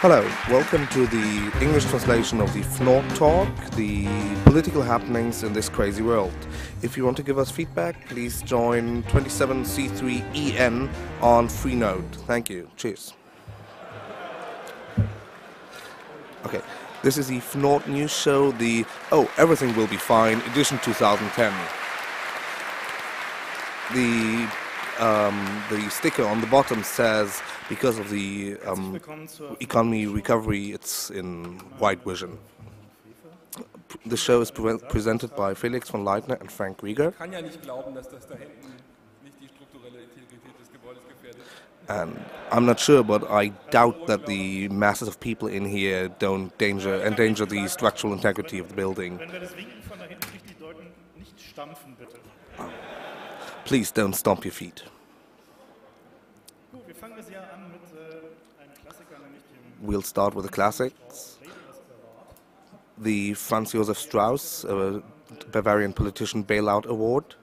Hello, welcome to the English translation of the Fnord Talk, the political happenings in this crazy world. If you want to give us feedback, please join 27C3EN on Freenode. Thank you. Cheers. Okay, this is the Fnord News Show, the Everything Will Be Fine, edition 2010. The sticker on the bottom says, because of the economy recovery, it's in white vision. The show is presented by Felix von Leitner and Rieger. And I'm not sure, but I doubt that the masses of people in here don't endanger the structural integrity of the building. Please don't stomp your feet. We'll start with the classics. The Franz Josef Strauss, Bavarian politician bailout award.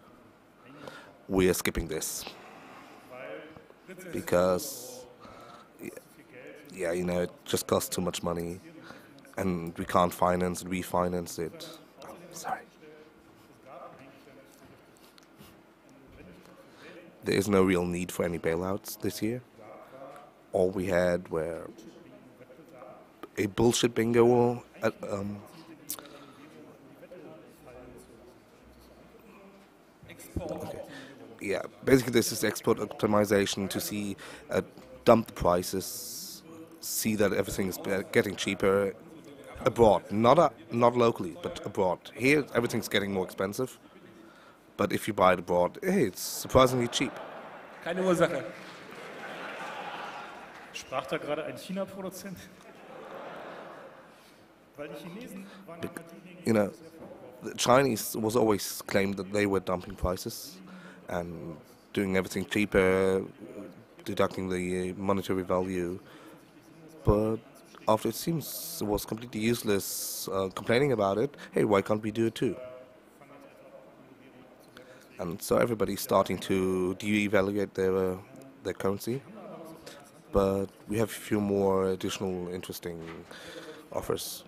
We are skipping this. Because, yeah, you know, it just costs too much money. And we can't refinance it. Oh, sorry. There is no real need for any bailouts this year. All we had were a bullshit bingo. Okay. Yeah, basically this is export optimization to see dump the prices, see that everything is getting cheaper abroad, not locally, but abroad. Here everything's getting more expensive. But if you buy it abroad, hey, it's surprisingly cheap. Keine Ursache. Sprach da gerade ein China-Produzent? Weil die Chinesen waren ja You know, the Chinese was always claimed that they were dumping prices and doing everything cheaper, deducting the monetary value. But after it seems it was completely useless complaining about it, hey, why can't we do it too? And so everybody's starting to de-evaluate their currency. But we have a few more additional interesting offers.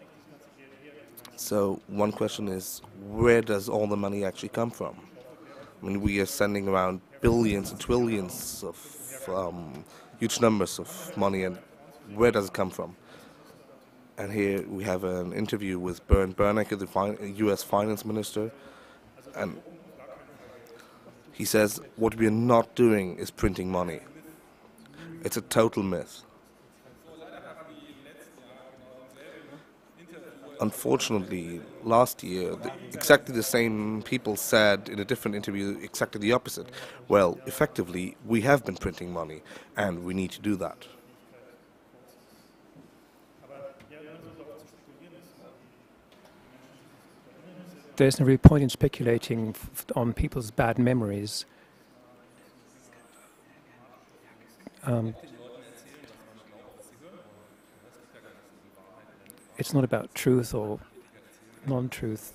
So one question is, where does all the money actually come from? I mean, we are sending around billions and trillions of huge numbers of money, and where does it come from? And here we have an interview with Bernd Bernanke, the US finance minister, and he says, what we are not doing is printing money. It's a total myth. Unfortunately, last year, exactly the same people said in a different interview exactly the opposite. Well, effectively, we have been printing money, and we need to do that. There's no real point in speculating on people's bad memories. It's not about truth or non-truth,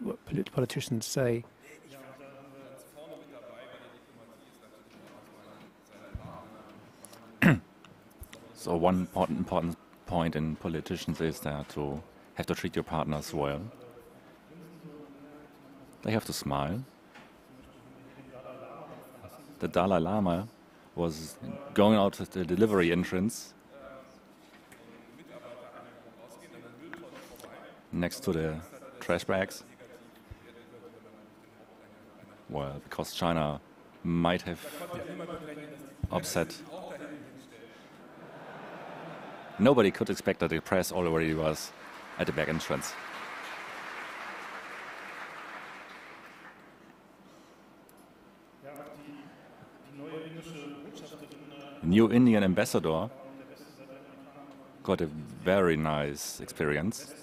what politicians say. So one important point in politicians is that to have to treat your partners well. They have to smile. The Dalai Lama was going out at the delivery entrance next to the trash bags. Well, because China might have upset. Nobody could expect that the press already was at the back entrance. New Indian ambassador got a very nice experience.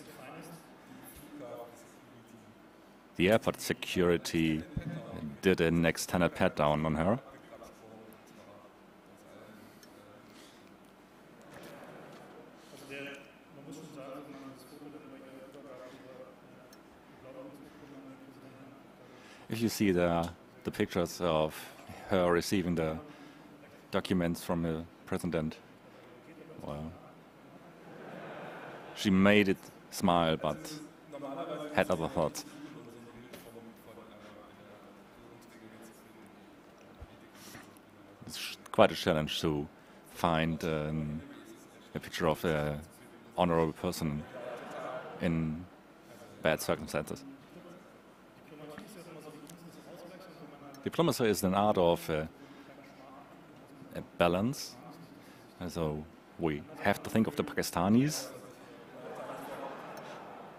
The airport security did an extended pat down on her. If you see the pictures of her receiving the documents from the president, well, she made it smile, but had other thoughts. It's quite a challenge to find a picture of an honorable person in bad circumstances. Diplomacy is an art of a balance. And so we have to think of the Pakistanis.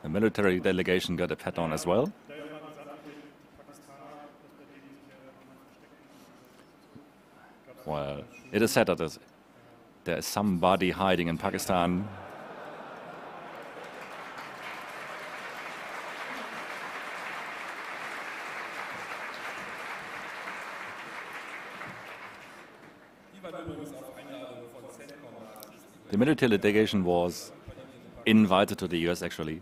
The military delegation got a pat on as well. Well, it is said that there is somebody hiding in Pakistan. The military delegation was invited to the US actually,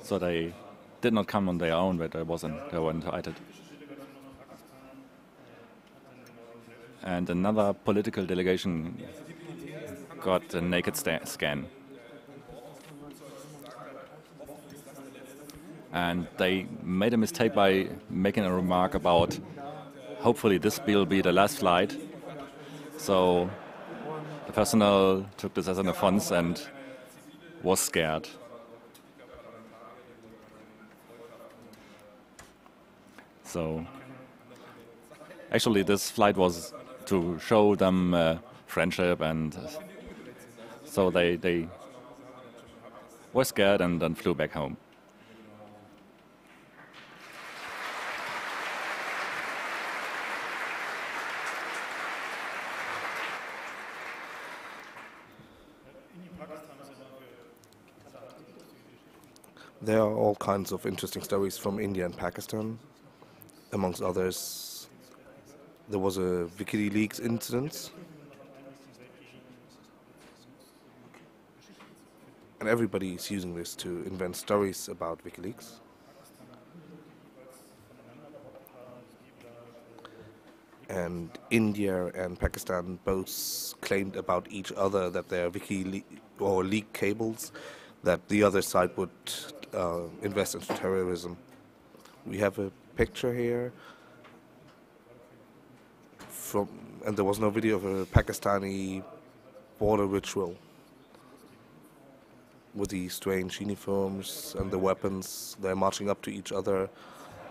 so they did not come on their own, but they were invited. And another political delegation got a naked scan. And they made a mistake by making a remark about hopefully this will be the last flight. So the personnel took this as an offense and was scared. So actually this flight was to show them friendship, and so they were scared and then flew back home. There are all kinds of interesting stories from India and Pakistan. Amongst others, there was a WikiLeaks incident. And everybody is using this to invent stories about WikiLeaks. And India and Pakistan both claimed about each other that they are or leak cables, that the other side would invest into terrorism. We have a picture here and there was no video of a Pakistani border ritual with the strange uniforms and the weapons. They're marching up to each other.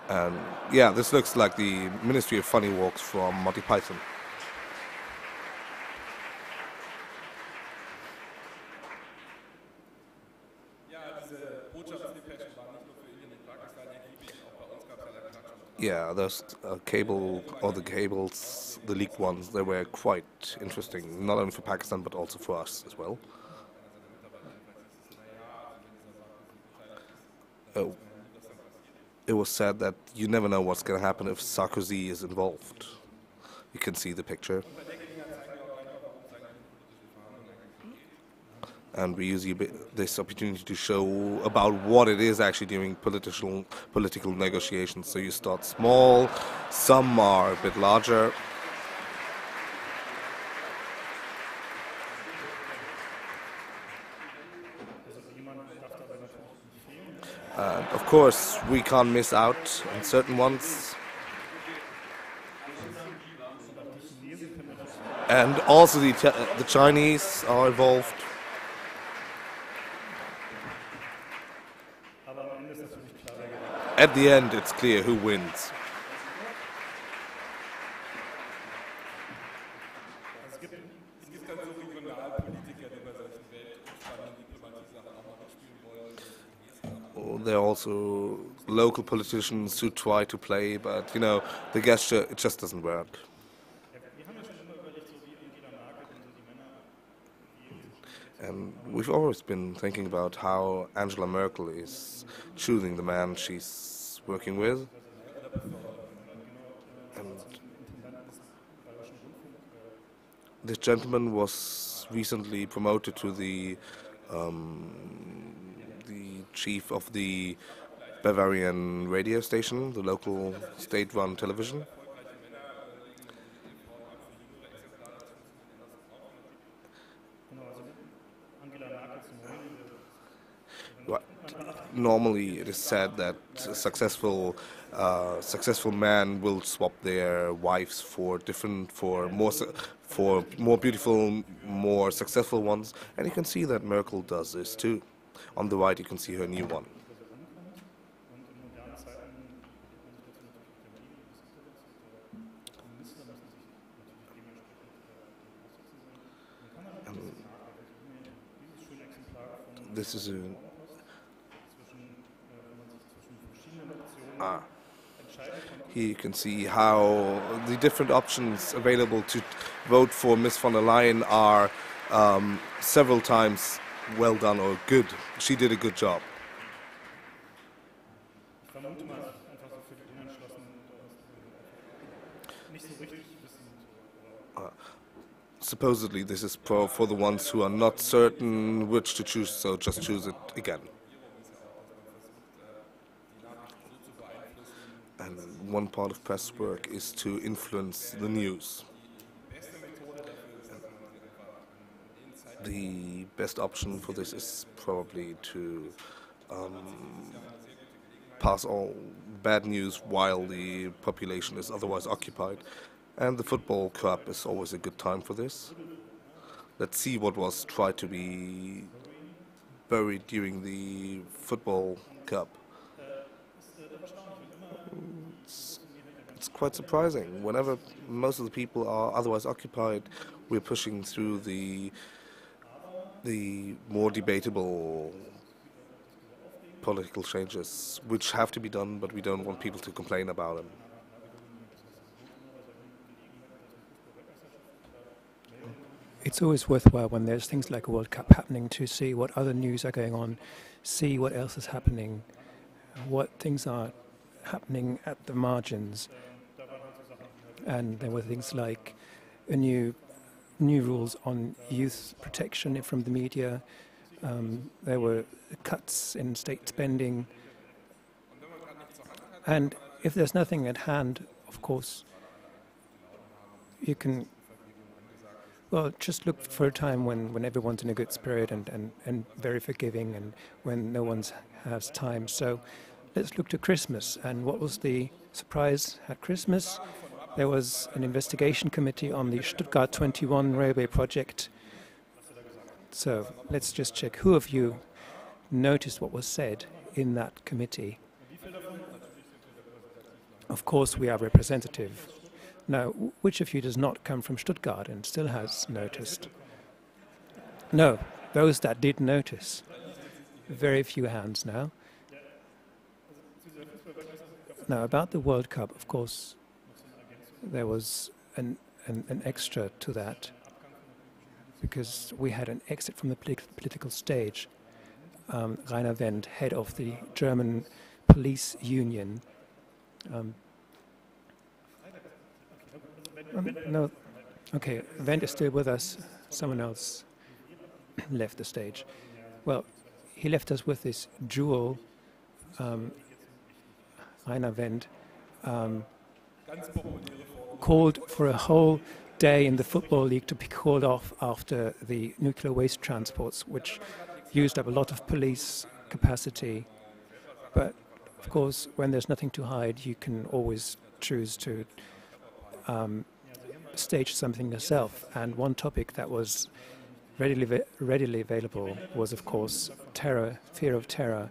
And yeah, this looks like the Ministry of Funny Walks from Monty Python. Yeah, those the cables, the leaked ones, they were quite interesting, not only for Pakistan but also for us as well. It was said that you never know what's going to happen if Sarkozy is involved. You can see the picture. And we use this opportunity to show about what it is actually during political negotiations. So you start small, some are a bit larger. And of course, we can't miss out on certain ones. And also the Chinese are involved. At the end, it's clear who wins. There are also local politicians who try to play, but you know, the gesture, it just doesn't work. And we've always been thinking about how Angela Merkel is choosing the man she's working with. And this gentleman was recently promoted to the chief of the Bavarian radio station, the local state-run television. normally it is said that successful men will swap their wives for more beautiful, more successful ones, and you can see that Merkel does this too. On the right, you can see her new one. This is here you can see how the different options available to vote for Miss von der Leyen are several times well done or good. She did a good job. Supposedly this is for the ones who are not certain which to choose, so just choose it again. And one part of press work is to influence the news. The best option for this is probably to pass all bad news while the population is otherwise occupied. And the football cup is always a good time for this. Let's see what was tried to be buried during the football cup. It's quite surprising. Whenever most of the people are otherwise occupied, we're pushing through the more debatable political changes, which have to be done, but we don't want people to complain about them. It's always worthwhile when there's things like a World Cup happening to see what other news are going on, see what else is happening, what things are happening at the margins. And there were things like a new rules on youth protection from the media. There were cuts in state spending. And if there's nothing at hand, of course, you can just look for a time when everyone's in a good spirit and very forgiving, and when no one has time. So let's look to Christmas. And what was the surprise at Christmas? There was an investigation committee on the Stuttgart 21 railway project. So let's just check. Who of you noticed what was said in that committee? Of course, we are representative. Now, which of you does not come from Stuttgart and still has noticed? No, those that did notice. Very few hands now. Now, about the World Cup, of course, there was an extra to that, because we had an exit from the political stage. Rainer Wendt, head of the German police union, no, okay, Wendt is still with us. Someone else left the stage. Well, he left us with this jewel, Rainer Wendt, called for a whole day in the Football League to be called off after the nuclear waste transports, which used up a lot of police capacity. But, of course, when there's nothing to hide, you can always choose to stage something yourself. And one topic that was readily available was, of course, terror, fear of terror,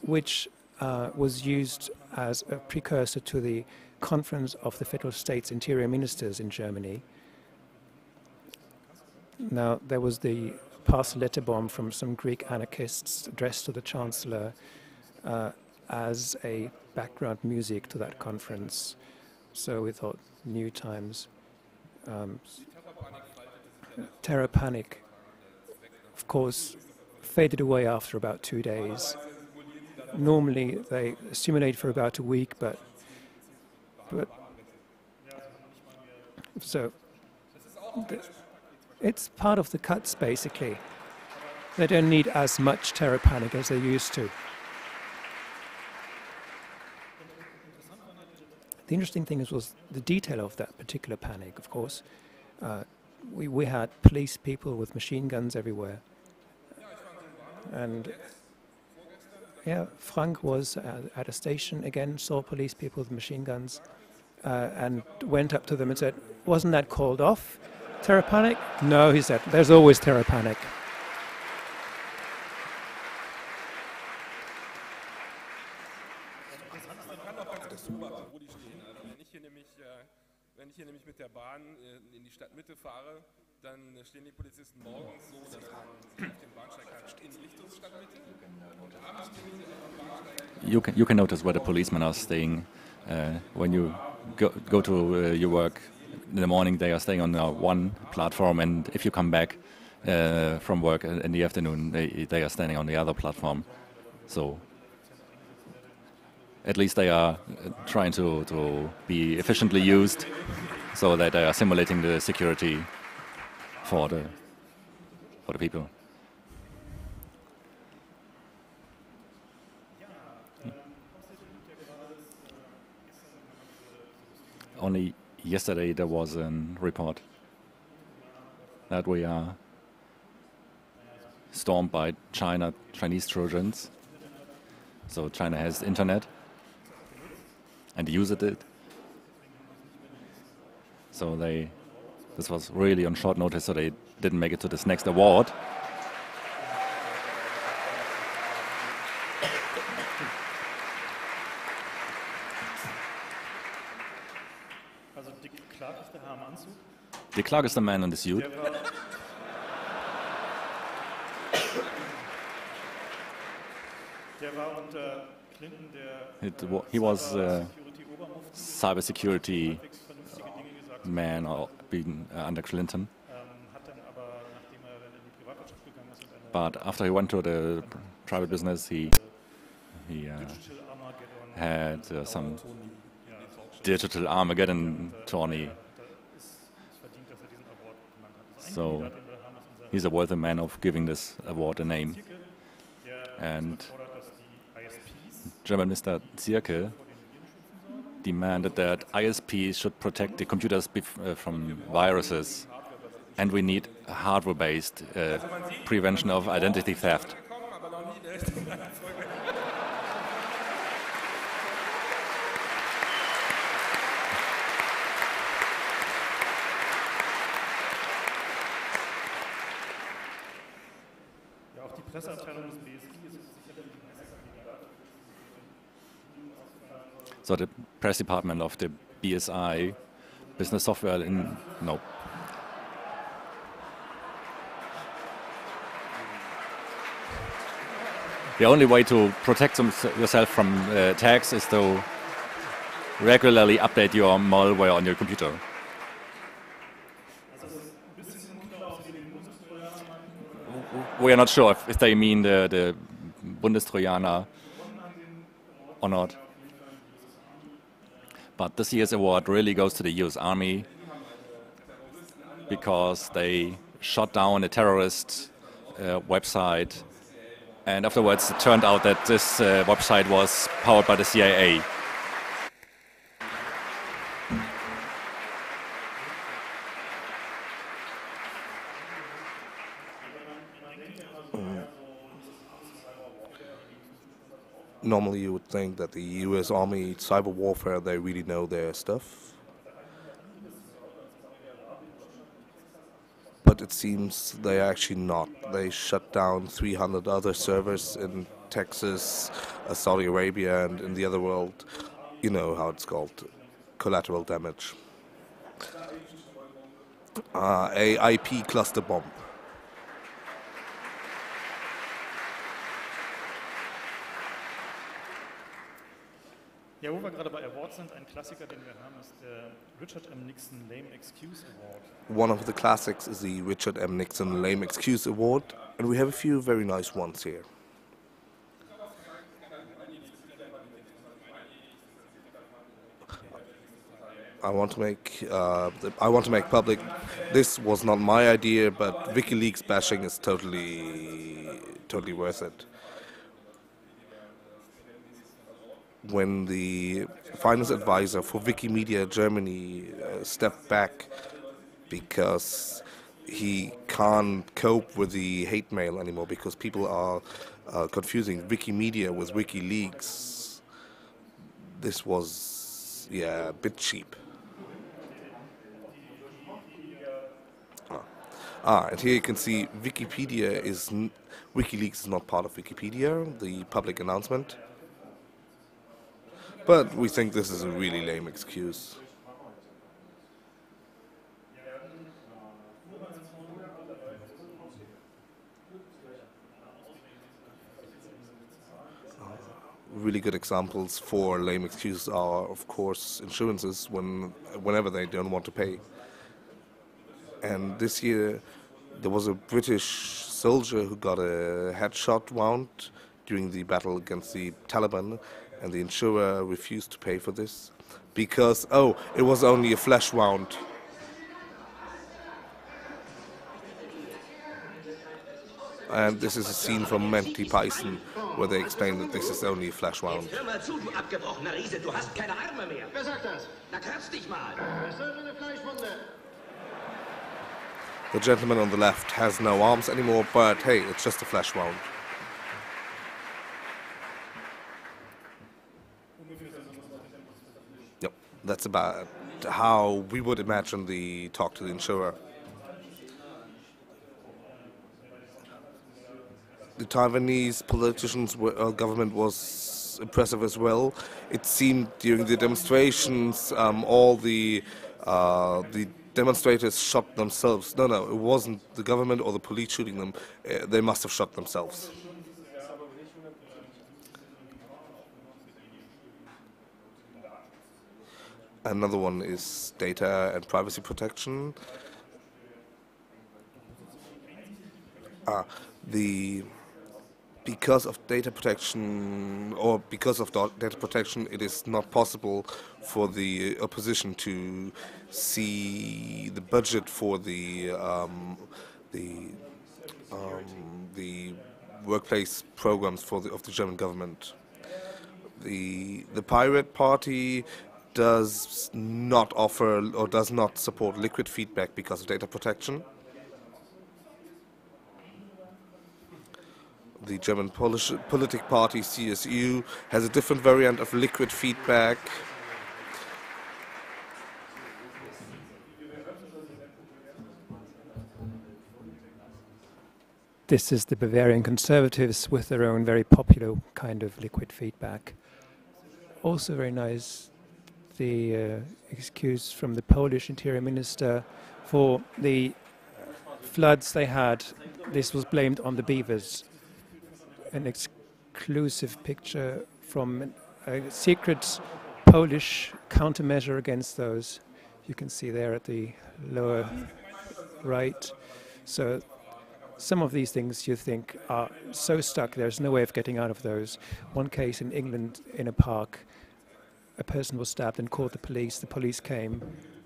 which was used as a precursor to the Conference of the Federal States Interior Ministers in Germany. Now, there was the parcel letter bomb from some Greek anarchists addressed to the Chancellor as a background music to that conference. So we thought, new times. Terror panic, of course, faded away after about 2 days. Normally they simulate for about a week, but so it's part of the cuts, basically. They don't need as much terror panic as they used to. The interesting thing was the detail of that particular panic, of course. We had police people with machine guns everywhere. And Yeah, Frank was at a station again, saw police people with machine guns, and went up to them and said, "Wasn't that called off? Terror panic?" No, he said, "There's always terror panic." Wenn ich hier nämlich mit der Bahn in die Stadtmitte fahre, dann stehen die Polizisten morgens so, dass man auf dem Bahnsteig halt in Richtung Stadtmitte und abends stehen sie auf dem Bahnsteig. You can notice where the policemen are staying when you go to your work in the morning. They are staying on one platform, and if you come back from work in the afternoon, they are standing on the other platform. So at least they are trying to be efficiently used, so that they are simulating the security for the people. Only yesterday there was a report that we are stormed by Chinese Trojans. So China has internet and used it. So this was really on short notice, so they didn't make it to this next award. Also Dick Clark ist der Herr im Anzug. Dick Clark is the man in the suit. Der war unter Clinton der He was Security-Obermufti, cybersecurity vernünftige Dinge gesagt, man being under Clinton. hat dann aber, nachdem er dann in die Privatwirtschaft gegangen ist und eine But after he went to the private business, he Digital Armageddon had some digital Armageddon tourney. ist verdient, dass er diesen Award genannt hat. Das ist ein So Kandidat, den wir haben, ist unser he's a worthy man of giving this award a name. der And fordert, dass die ISPs German Mr. Zierke demanded that ISPs should protect the computers from viruses, and we need hardware-based prevention of identity theft. Gekommen, aber noch nie der richtigen Reihenfolge. ja, auch die Presseabteilung des BSI ist sicherlich ein Messerkandidat. So the press department of the BSI, Business Software no. The only way to protect yourself from attacks is to regularly update your malware on your computer. We are not sure if they mean the Bundestrojaner or not. But this year's award really goes to the US Army because they shot down a terrorist website, and afterwards it turned out that this website was powered by the CIA. Normally you would think that the US Army cyber warfare, they really know their stuff. But it seems they are actually not. They shut down 300 other servers in Texas, Saudi Arabia, and in the other world. You know how it's called, collateral damage. A IP cluster bomb. Ja, wo wir gerade bei Awards sind, ein Klassiker, den wir haben, ist der Richard M. Nixon Lame Excuse Award. One of the classics is the Richard M. Nixon Lame Excuse Award, and we have a few very nice ones here. I want to make public. This was not my idea, but WikiLeaks bashing is totally worth it. When the finance advisor for Wikimedia Germany stepped back because he can't cope with the hate mail anymore because people are confusing Wikimedia with WikiLeaks. This was, yeah, a bit cheap. And here you can see WikiLeaks is not part of Wikipedia, the public announcement. But we think this is a really lame excuse. Really good examples for lame excuses are, of course, insurances whenever they don't want to pay. And this year there was a British soldier who got a headshot wound during the battle against the Taliban, and the insurer refused to pay for this because, oh, it was only a flesh wound. And this is a scene from Monty Python where they explain that this is only a flesh wound. Hör mal zu, du abgebrochener Riese, du hast keine Arme mehr. Wer sagt das? Na, kratz dich mal. Das ist eine Fleischwunde. The gentleman on the left has no arms anymore, but hey, it's just a flesh wound. Yep, that's about how we would imagine the talk to the insurer. The Taiwanese government was impressive as well. It seemed during the demonstrations, all the demonstrators shot themselves. No, it wasn't the government or the police shooting them. They must have shot themselves. Another one is data and privacy protection. Because of data protection, it is not possible for the opposition to see the budget for the workplace programs of the German government. The Pirate Party does not offer or does not support liquid feedback because of data protection. The German politic party CSU has a different variant of liquid feedback. This is the Bavarian Conservatives with their own very popular kind of liquid feedback. Also very nice, the excuse from the Polish Interior Minister for the floods they had. This was blamed on the beavers. An exclusive picture from a secret Polish countermeasure against those. You can see there at the lower right. So some of these things you think are so stuck, there's no way of getting out of those. One case in England, in a park, a person was stabbed and called the police. The police came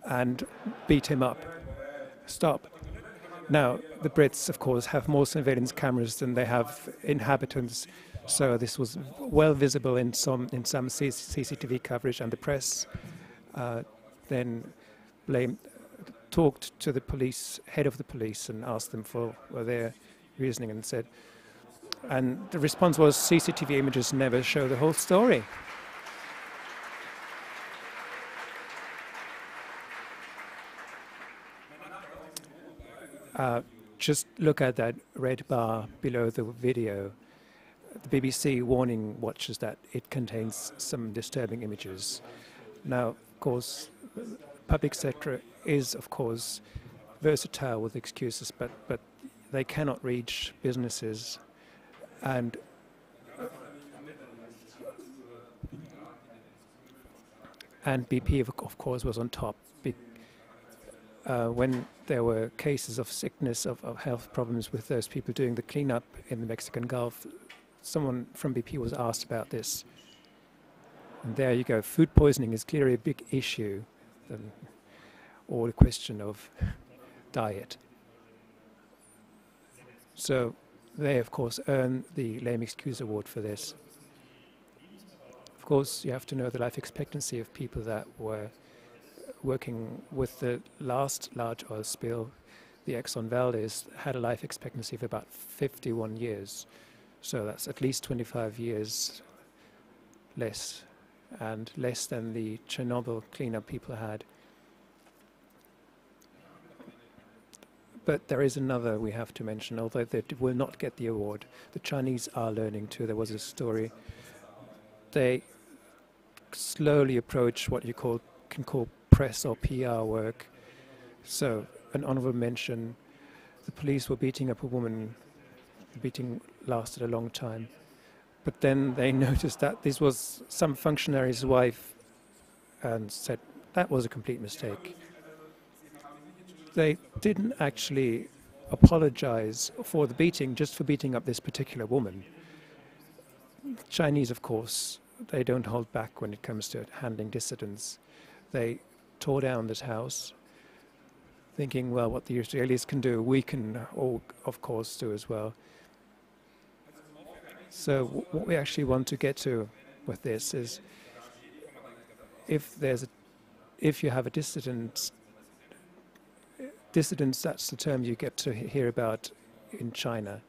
and beat him up. Stop. Now, the Brits, of course, have more surveillance cameras than they have inhabitants, so this was well visible in some CCTV coverage, and the press then talked to the head of the police and asked them for their reasoning, and the response was CCTV images never show the whole story. Just look at that red bar below the video. The BBC warning watchers that it contains some disturbing images. Now, of course, public sector is, of course, versatile with excuses, but they cannot reach businesses, and BP, of course, was on top. When there were cases of sickness, of health problems with those people doing the cleanup in the Mexican Gulf, someone from BP was asked about this. And there you go, food poisoning is clearly a big issue, or a question of diet. So they, of course, earn the Lame Excuse Award for this. Of course, you have to know the life expectancy of people that were working with the last large oil spill. the Exxon Valdez had a life expectancy of about 51 years. So that's at least 25 years less, and less than the Chernobyl cleanup people had. But there is another we have to mention, although they will not get the award. The Chinese are learning too. There was a story. They slowly approach what you can call press or PR work. So, an honorable mention, the police were beating up a woman. The beating lasted a long time. But then they noticed that this was some functionary's wife and said that was a complete mistake. They didn't actually apologize for the beating, just for beating up this particular woman. Chinese, of course, they don't hold back when it comes to handling dissidents. They tore down this house, thinking, well, what the Israelis can do, we can all, of course, do as well. So what we actually want to get to with this is, if you have a dissidents, that's the term you get to hear about in China.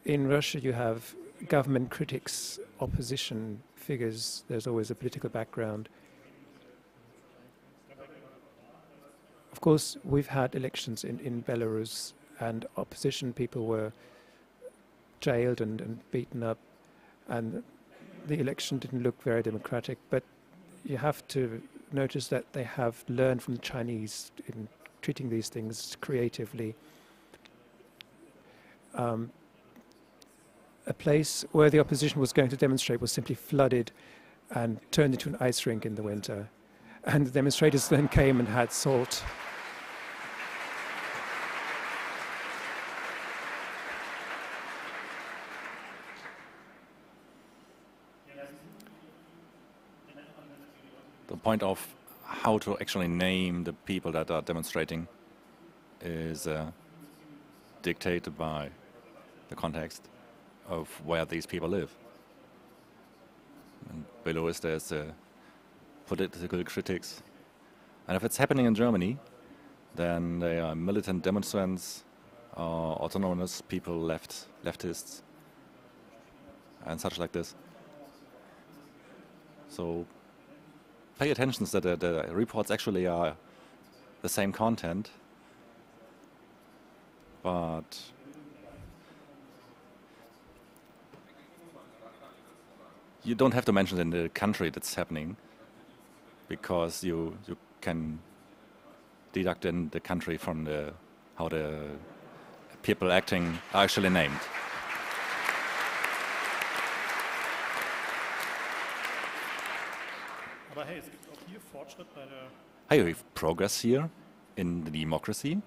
In Russia, you have government critics, opposition figures. There's always a political background. Of course, we've had elections in Belarus, and opposition people were jailed and beaten up, and the election didn't look very democratic. But you have to notice that they have learned from the Chinese in treating these things creatively. A place where the opposition was going to demonstrate was simply flooded and turned into an ice rink in the winter. And the demonstrators then came and had salt. The point of how to actually name the people that are demonstrating is dictated by the context of where these people live. And below is there's political critics. And if it's happening in Germany, then they are militant demonstrants, autonomous people, leftists, and such like this. So pay attention that the reports actually are the same content, but you don't have to mention in the country that's happening, because you can deduct in the country from how the people acting are actually named. Hey, we have progress here in the democracy.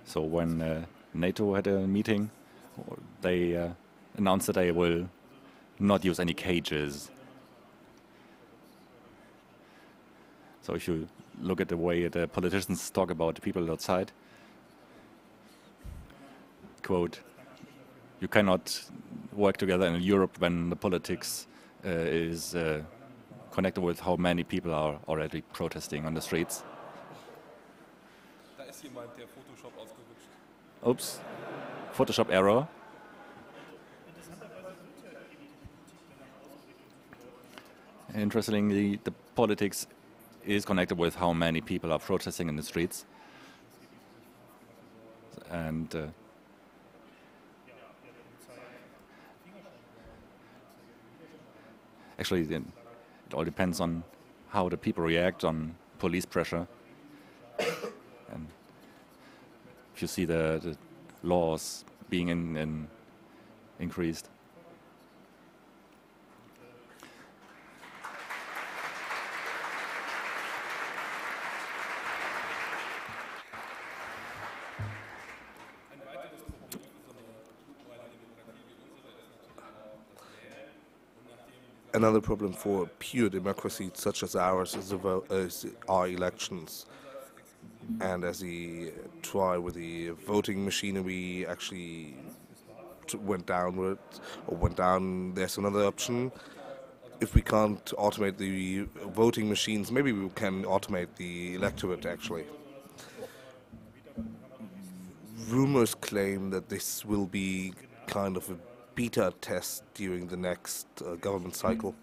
So when NATO had a meeting, they announced that they will not use any cages. So if you look at the way the politicians talk about the people outside, quote, you cannot work together in Europe when the politics is connected with how many people are already protesting on the streets. Da ist jemand, der Photoshop ausgerutscht. Oops, Photoshop error. Interestingly, the politics is connected with how many people are protesting in the streets. And actually, it all depends on how the people react on police pressure. And if you see the laws being increased. Another problem for pure democracy such as ours is our elections. And as we try with the voting machinery actually went downward or went down, there's another option. if we can't automate the voting machines, maybe we can automate the electorate, actually. Rumors claim that this will be kind of a beta test during the next government cycle.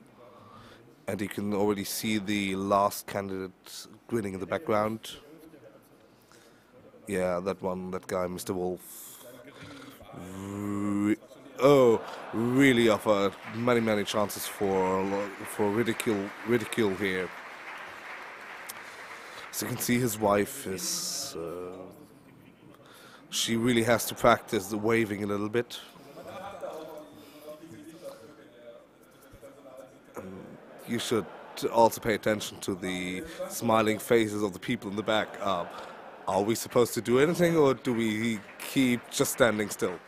And you can already see the last candidate grinning in the background. Yeah, that one, that guy, Mr. Wolf. Really offer many chances for ridicule here. As you can see, his wife is she really has to practice the waving a little bit. You should also pay attention to the smiling faces of the people in the back. Are we supposed to do anything, or do we keep just standing still?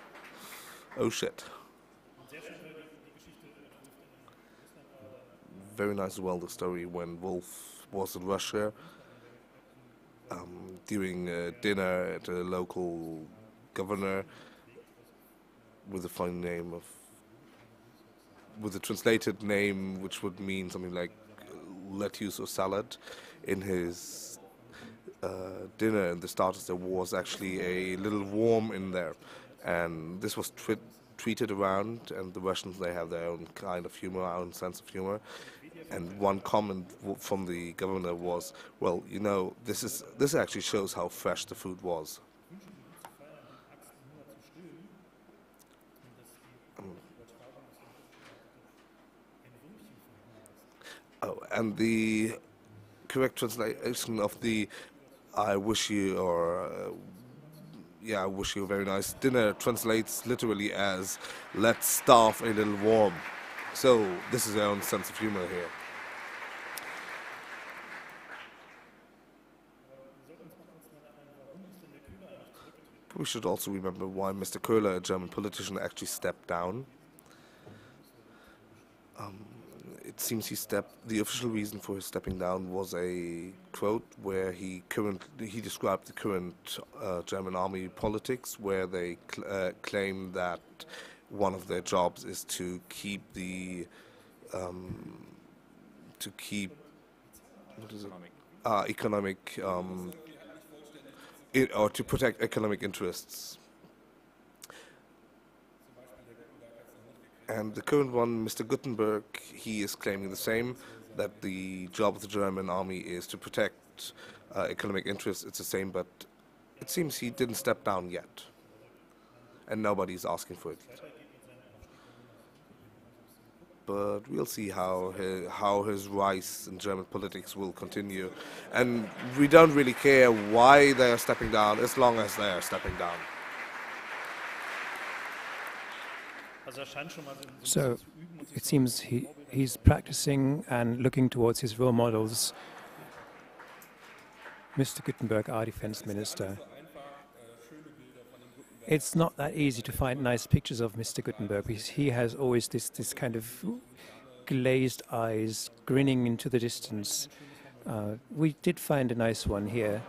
Oh shit. Very nice as well, the story when Wolf was in Russia during dinner at a local governor with a funny name of, with a translated name which would mean something like lettuce or salad. In his dinner and the starters, there was actually a little worm in there, and this was tweeted around, and the Russians, they have their own kind of humor, their own sense of humor. And one comment from the governor was, well, you know, this actually shows how fresh the food was. Oh, and the correct translation of the I wish you, or yeah, I wish you a very nice dinner translates literally as let's starve a little worm. So this is our own sense of humor here. We should also remember why Mr. Köhler, a German politician, actually stepped down. It seems the official reason for his stepping down was a quote where he described the current German army politics, where they claim that one of their jobs is to keep the economic or to protect economic interests. And the current one, Mr. Gutenberg, he is claiming the same, that the job of the German army is to protect economic interests. It's the same, but it seems he didn't step down yet, and nobody's asking for it yet. But we'll see how his rise in German politics will continue, and we don't really care why they are stepping down, as long as they are stepping down. So it seems he's practicing and looking towards his role models. Mr. Gutenberg, our defense minister. It's not that easy to find nice pictures of Mr. Gutenberg, because he has always this kind of glazed eyes, grinning into the distance. We did find a nice one here.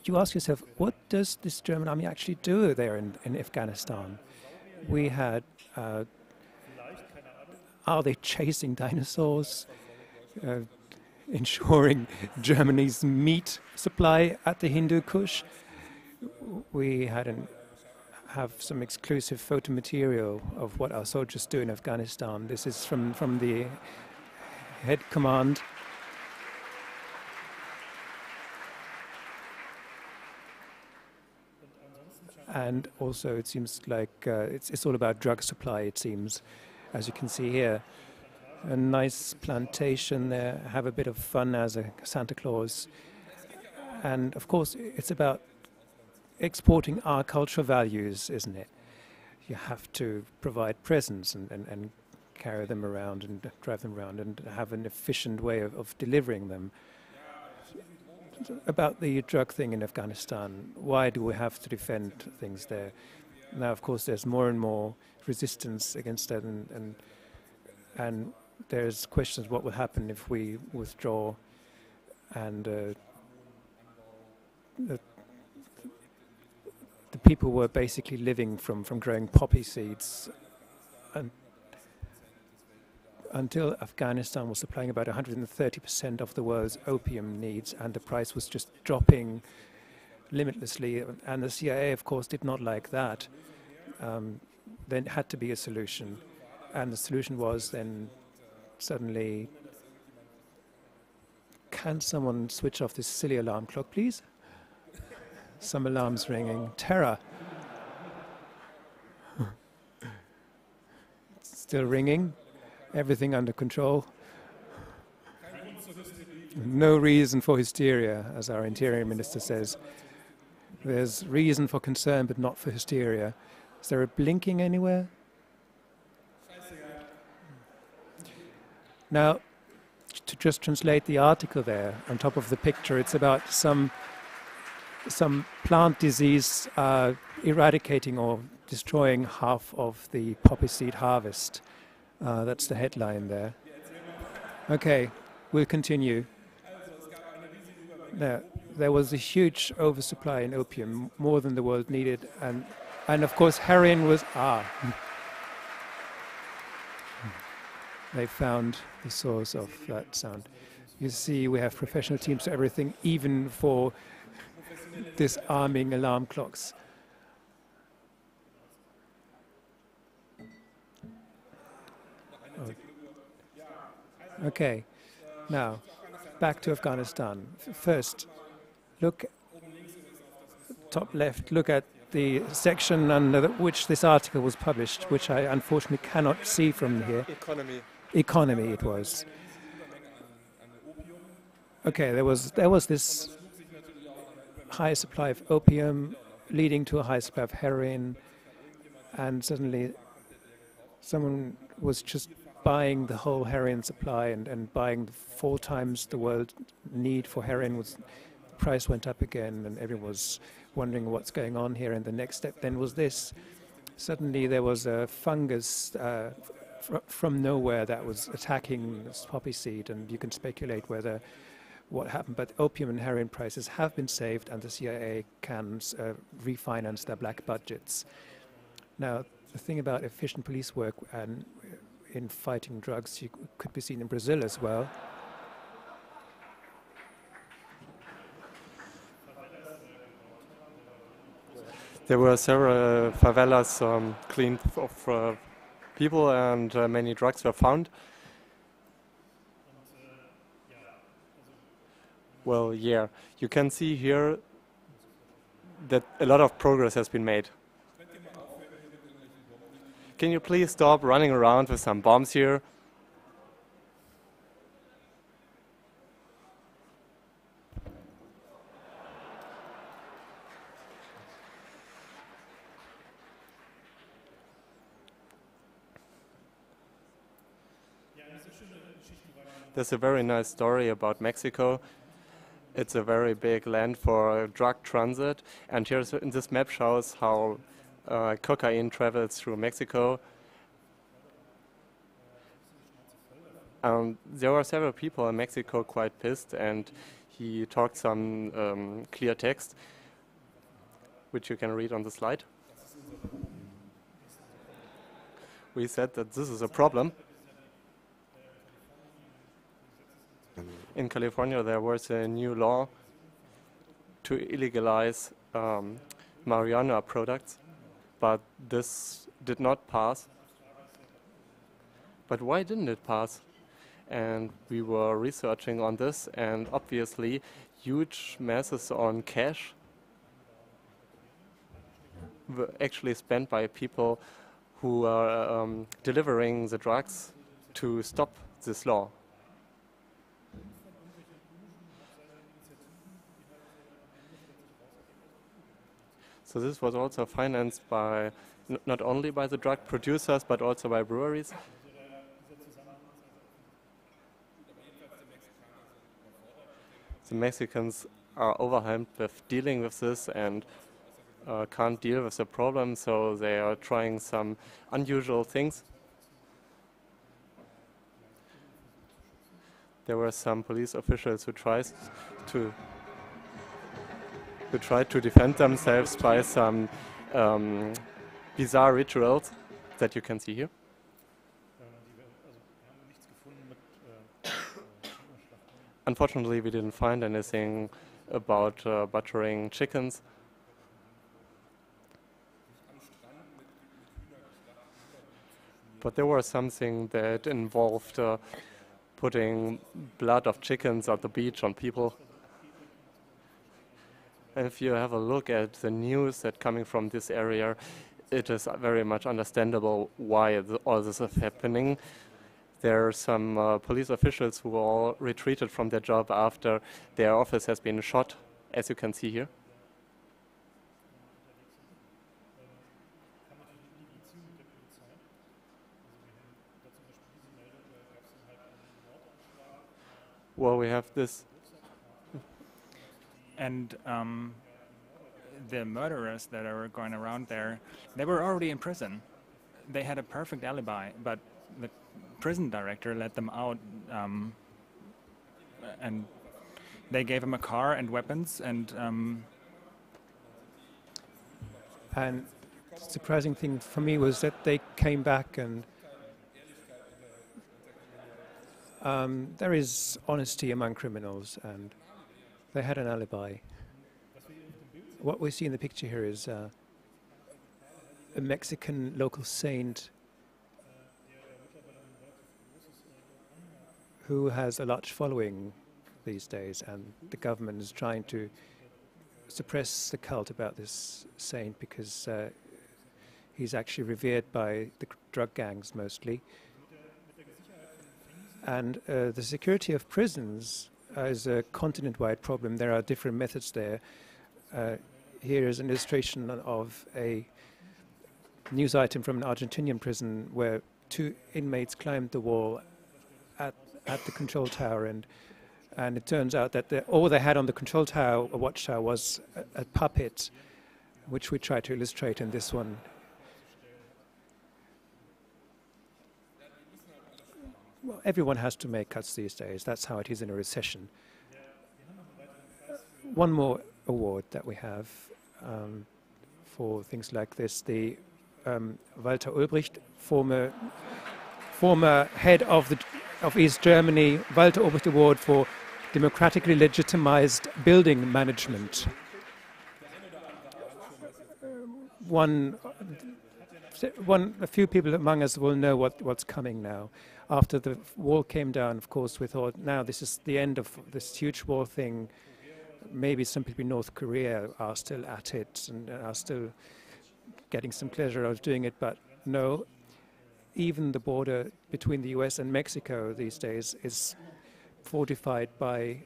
You ask yourself, what does this German army actually do there in Afghanistan? We had, are they chasing dinosaurs? Ensuring Germany's meat supply at the Hindu Kush? We have some exclusive photo material of what our soldiers do in Afghanistan. This is from the head command. And also it seems like it's all about drug supply, it seems, as you can see here. A nice plantation there, have a bit of fun as a Santa Claus. And of course it's about exporting our cultural values, isn't it? You have to provide presents and carry them around and drive them around and have an efficient way of delivering them. About the drug thing in Afghanistan, why do we have to defend things there? Now, of course, there's more and more resistance against that, and there's questions what will happen if we withdraw, and the people were basically living from growing poppy seeds. And until Afghanistan was supplying about 130% of the world's opium needs, and the price was just dropping limitlessly. And the CIA, of course, did not like that. There had to be a solution. And the solution was then suddenly, can someone switch off this silly alarm clock, please? Some alarms ringing. Terror. It's still ringing. Everything under control. No reason for hysteria, as our Interior Minister says. There's reason for concern, but not for hysteria. Is there a blinking anywhere? Now, to just translate the article there, on top of the picture, it's about some plant disease eradicating or destroying half of the poppy seed harvest. That's the headline there. Okay, we'll continue. There was a huge oversupply in opium, more than the world needed, and of course heroin was... They found the source of that sound. You see, we have professional teams for everything, even for disarming alarm clocks. Oh. Okay, now back to Afghanistan. First, look top left. Look at the section under which this article was published, which I unfortunately cannot see from here. Economy it was. Okay, there was this high supply of opium leading to a high supply of heroin, and suddenly someone was just buying the whole heroin supply and buying 4 times the world need for heroin. The price went up again, and everyone was wondering what's going on here. And the next step then was this. Suddenly there was a fungus from nowhere that was attacking this poppy seed, and you can speculate what happened, but opium and heroin prices have been saved, and the CIA can refinance their black budgets. Now, the thing about efficient police work and in fighting drugs could be seen in Brazil as well. There were several favelas cleaned of people, and many drugs were found. Well, yeah, you can see here that a lot of progress has been made. Can you please stop running around with some bombs here? There's a very nice story about Mexico. It's a very big land for drug transit, and here in this map shows how cocaine travels through Mexico. There were several people in Mexico quite pissed, and he talked some clear text, which you can read on the slide. We said that this is a problem. In California, there was a new law to illegalize marijuana products, but this did not pass. But why didn't it pass? And we were researching on this, and obviously huge masses on cash were actually spent by people who are delivering the drugs to stop this law. So this was also financed by not only by the drug producers, but also by breweries. The Mexicans are overwhelmed with dealing with this and can't deal with the problem, so they are trying some unusual things. There were some police officials who tried to defend themselves by some bizarre rituals that you can see here. Unfortunately, we didn't find anything about butchering chickens. But there was something that involved putting blood of chickens at the beach on people. And if you have a look at the news that coming from this area, it is very much understandable why all this is happening. There are some police officials who all retreated from their job after their office has been shot, as you can see here. Well, we have this. And the murderers that are going around there, they were already in prison. They had a perfect alibi, but the prison director let them out, and they gave him a car and weapons, and the surprising thing for me was that they came back, and there is honesty among criminals, and they had an alibi. What we see in the picture here is a Mexican local saint who has a large following these days, and the government is trying to suppress the cult about this saint because he's actually revered by the drug gangs mostly. And the security of prisons is a continent-wide problem. There are different methods there. Here is an illustration of a news item from an Argentinian prison where 2 inmates climbed the wall at the control tower, and it turns out that all they had on the control tower, a watchtower, was a puppet, which we try to illustrate in this one. Well, everyone has to make cuts these days. That's how it is in a recession. One more award that we have for things like this, the Walter Ulbricht, former head of East Germany, Walter Ulbricht Award for democratically legitimized building management. A few people among us will know what's coming now. After the wall came down, of course, we thought, now this is the end of this huge wall thing. Maybe some people in North Korea are still at it and are still getting some pleasure out of doing it, but no. Even the border between the US and Mexico these days is fortified by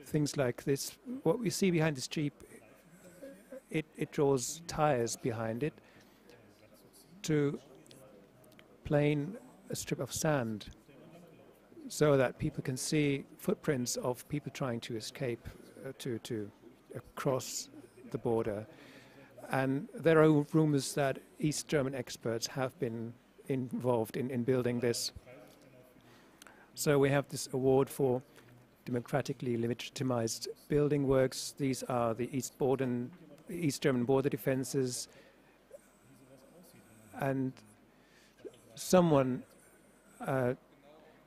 things like this. What we see behind this Jeep, it draws tires behind it to plane a strip of sand so that people can see footprints of people trying to escape to cross the border. And there are rumors that East German experts have been involved in building this. So we have this award for democratically legitimized building works. These are the East German border defenses. And someone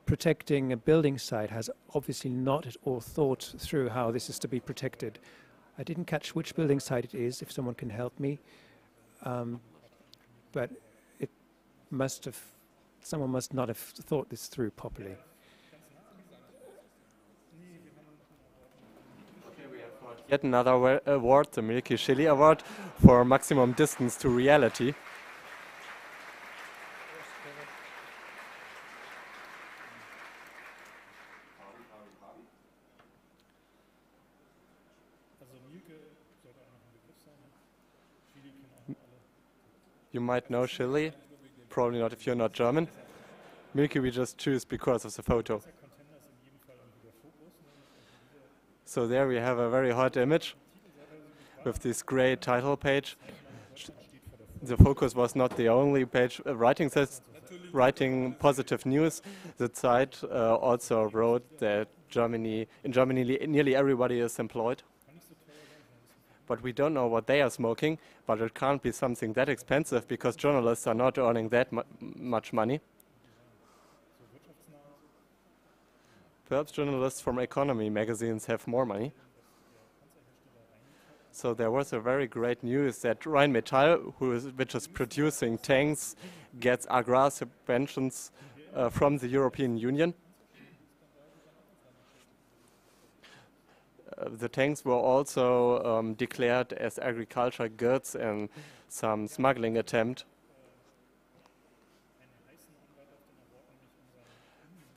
protecting a building site has obviously not at all thought through how this is to be protected. I didn't catch which building site it is, if someone can help me. But someone must not have thought this through properly. Okay, we have got yet another award, the Milky Chili Award for maximum distance to reality. You might know Chile, probably not if you're not German. Milky we just choose because of the photo. So there we have a very hot image with this great title page. The focus was not the only page writing positive news. The site also wrote that in Germany nearly everybody is employed. but we don't know what they are smoking, but it can't be something that expensive because journalists are not earning that much money. Perhaps journalists from economy magazines have more money. So there was a very great news that Rheinmetall, which is producing tanks, gets agrar subventions from the European Union. The tanks were also declared as agriculture goods and some smuggling attempt.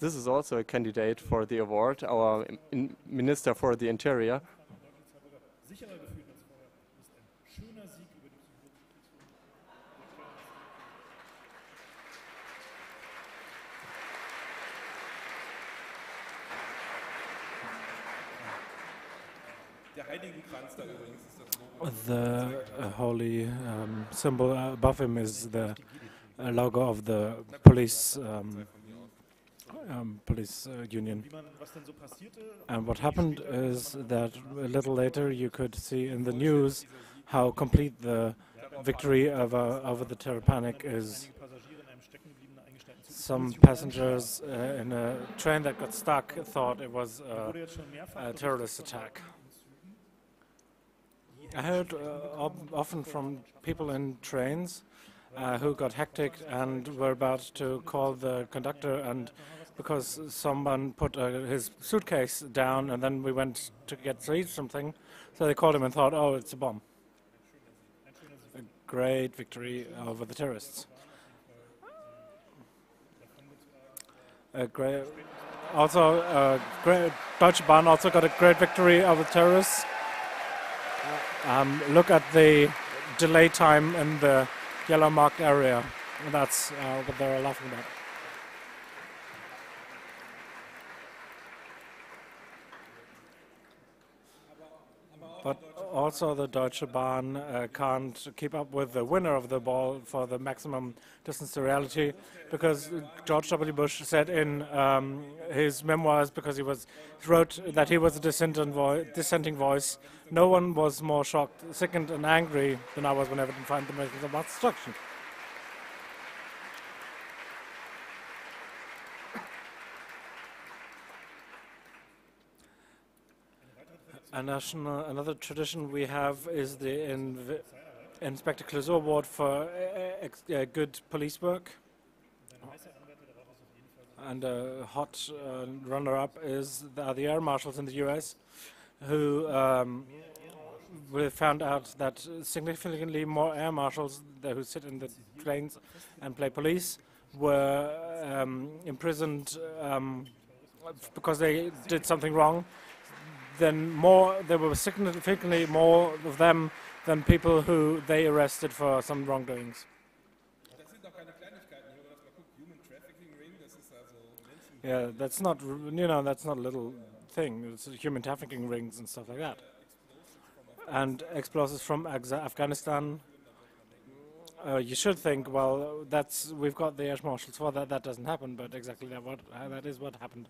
This is also a candidate for the award, our Minister for the Interior. The holy symbol above him is the logo of the police union. And what happened is that a little later you could see in the news how complete the victory over the terror panic is. Some passengers in a train that got stuck thought it was a terrorist attack. I heard often from people in trains who got hectic and were about to call the conductor, and because someone put his suitcase down and then we went to eat something, so they called him and thought, oh, it's a bomb. A great victory over the terrorists. Great Deutsche Bahn also got a great victory over terrorists. Look at the delay time in the yellow marked area. That's what they're laughing about. But also the Deutsche Bahn can't keep up with the winner of the ball for the maximum distance to reality, because George W. Bush said in his memoirs, because he wrote that he was a dissenting voice, no one was more shocked, sickened and angry than I was when I didn't find the measures of mass destruction. Another tradition we have is the Inspector Clouseau Award for good police work. And a hot runner-up are the air marshals in the US, who we found out that significantly more air marshals who sit in the planes and play police were imprisoned because they did something wrong. Then there were significantly more of them than people who they arrested for some wrongdoings. Yeah, that's not that's not a little thing. It's human trafficking rings and stuff like that. And explosives from Afghanistan. You should think, well, we've got the air marshals for that. That doesn't happen, but exactly that is what happened.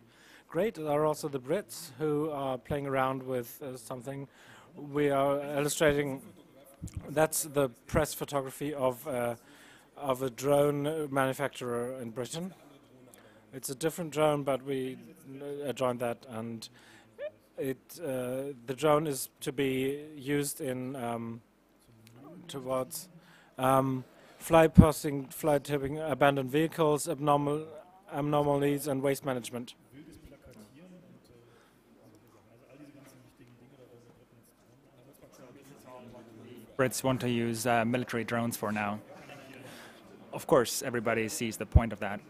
Great are also the Brits who are playing around with something. We are illustrating. That's the press photography of a drone manufacturer in Britain. It's a different drone, but we joined that, and the drone is to be used in towards fly passing, fly tipping, abandoned vehicles, abnormal needs, and waste management. Brits want to use military drones for now. Of course, everybody sees the point of that.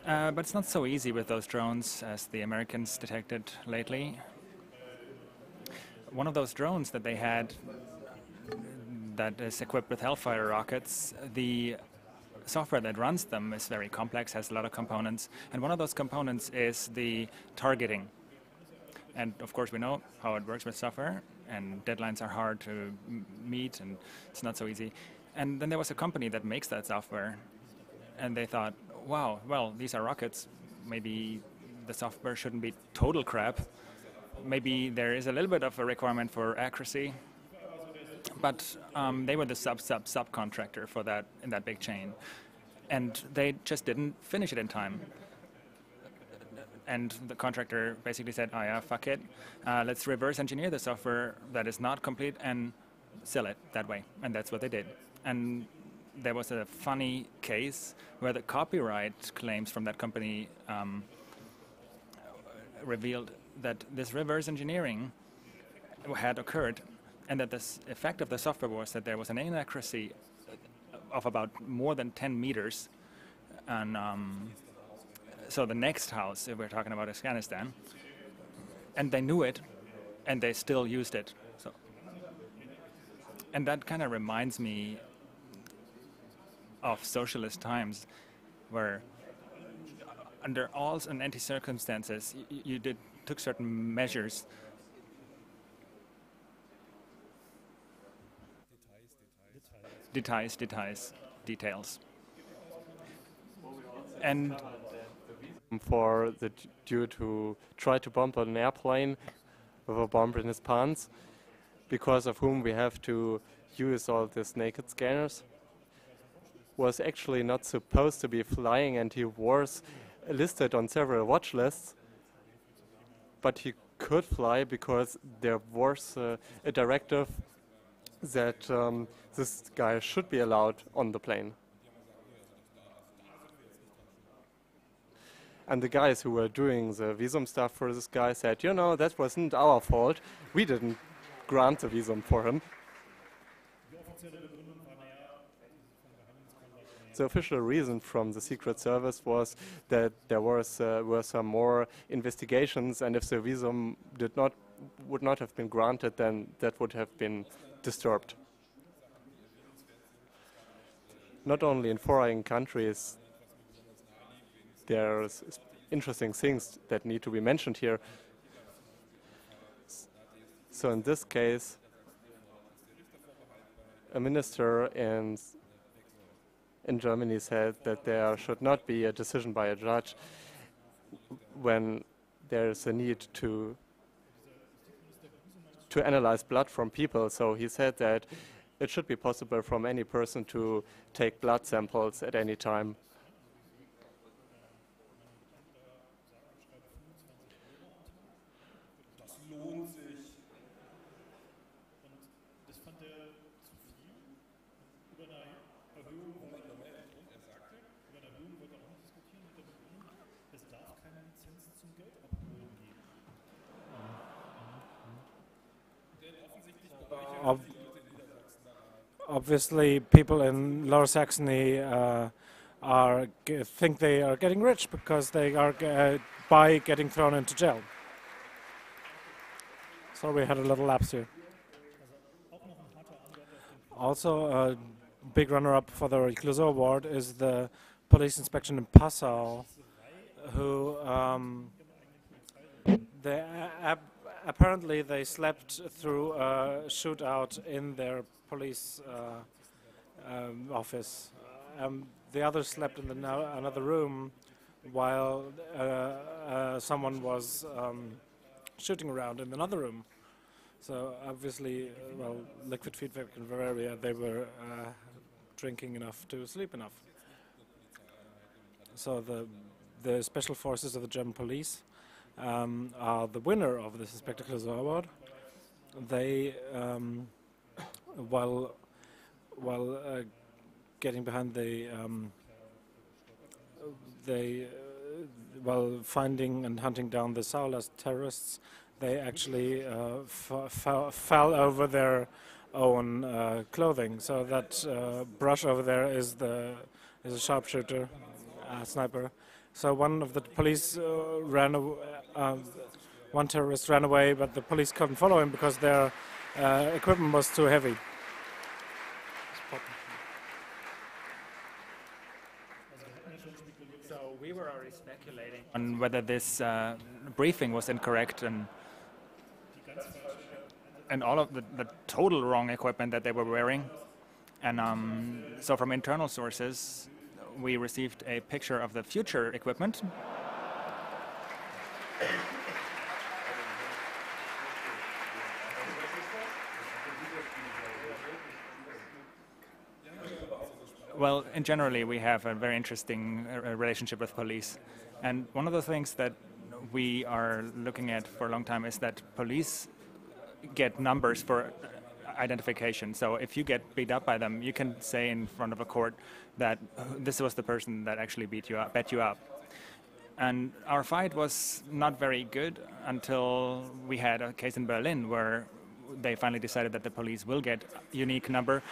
But it's not so easy with those drones as the Americans detected lately. One of those drones that they had that is equipped with Hellfire rockets, the software that runs them is very complex, has a lot of components, and one of those components is the targeting. And of course we know how it works with software, and deadlines are hard to meet, and it's not so easy. And then there was a company that makes that software, and they thought, wow, well, these are rockets. Maybe the software shouldn't be total crap. Maybe there is a little bit of a requirement for accuracy. but they were the subcontractor for that in that big chain, and they just didn't finish it in time. And the contractor basically said, "Oh yeah, fuck it, let's reverse engineer the software that is not complete and sell it that way." And that's what they did. And there was a funny case where the copyright claims from that company revealed that this reverse engineering had occurred, and that the effect of the software was that there was an inaccuracy of about more than 10 meters. And so the next house, if we're talking about Afghanistan, and they knew it, and they still used it. So, and that kind of reminds me of socialist times, where under all and anti-circumstances, you took certain measures. Details. And for the dude who tried to bomb an airplane with a bomb in his pants, because of whom we have to use all these naked scanners, was actually not supposed to be flying, and he was listed on several watch lists, but he could fly because there was a directive that this guy should be allowed on the plane. And the guys who were doing the visum stuff for this guy said, you know, that wasn't our fault. We didn't grant the visum for him. The official reason from the Secret Service was that there were some more investigations, and if the visum would not have been granted, then that would have been disturbed. Not only in foreign countries, there's interesting things that need to be mentioned here. So in this case, a minister in Germany said that there should not be a decision by a judge when there is a need to analyze blood from people. So he said that it should be possible from any person to take blood samples at any time. Obviously, people in Lower Saxony think they are getting rich because they are by getting thrown into jail. So we had a little lapse here. Also, a big runner-up for the Clouseau Award is the police inspection in Passau, who apparently they slept through a shootout in their police office. The others slept in another room while someone was shooting around in another room. So obviously, well, liquid feedback in Bavaria, they were drinking enough to sleep enough. So the special forces of the German police are the winner of this Inspector Clouseau Award. They while getting behind while finding and hunting down the Sauerland terrorists, they actually fell over their own clothing. So that brush over there is a sharpshooter, sniper. So one of the police one terrorist ran away, but the police couldn't follow him because their equipment was too heavy. So we were already speculating on whether this briefing was incorrect, and all of the total wrong equipment that they were wearing. And so from internal sources, we received a picture of the future equipment. Well, in generally, we have a very interesting relationship with police. And one of the things that we are looking at for a long time is that police get numbers for identification. So if you get beat up by them, you can say in front of a court that this was the person that actually bet you up. And our fight was not very good until we had a case in Berlin where they finally decided that the police will get a unique number.